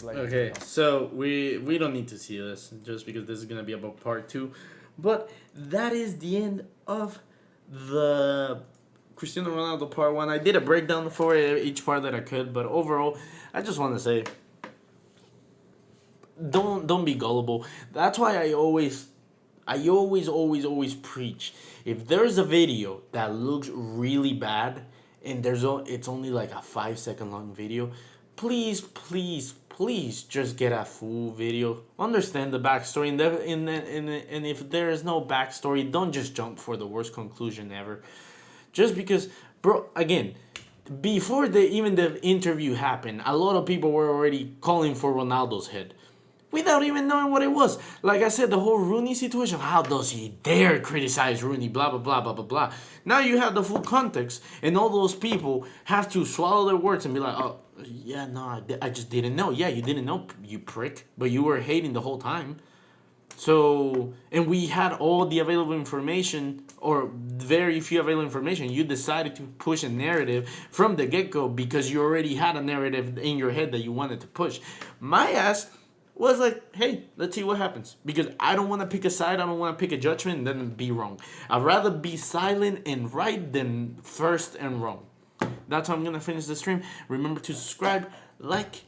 [SPEAKER 1] Okay, so we don't need to see this just because this is gonna be about part 2, but that is the end of the Cristiano Ronaldo part 1. I did a breakdown for each part that I could, but overall, I just want to say, don't be gullible. That's why I always preach. If there's a video that looks really bad and it's only like a 5-second long video, please, please, please just get a full video. Understand the backstory, and if there is no backstory, don't just jump for the worst conclusion ever. Just because, bro, again, before the interview happened, a lot of people were already calling for Ronaldo's head without even knowing what it was. Like I said, the whole Rooney situation, how does he dare criticize Rooney, blah, blah, blah, blah, blah, blah. Now you have the full context, and all those people have to swallow their words and be like, oh, yeah, no, I just didn't know. Yeah, you didn't know, you prick, but you were hating the whole time. So, and we had all the available information, or very few available information. You decided to push a narrative from the get-go because you already had a narrative in your head that you wanted to push. My ass was like, hey, let's see what happens. Because I don't want to pick a side, I don't want to pick a judgment and then be wrong. I'd rather be silent and right than first and wrong. That's how I'm going to finish the stream. Remember to subscribe, like,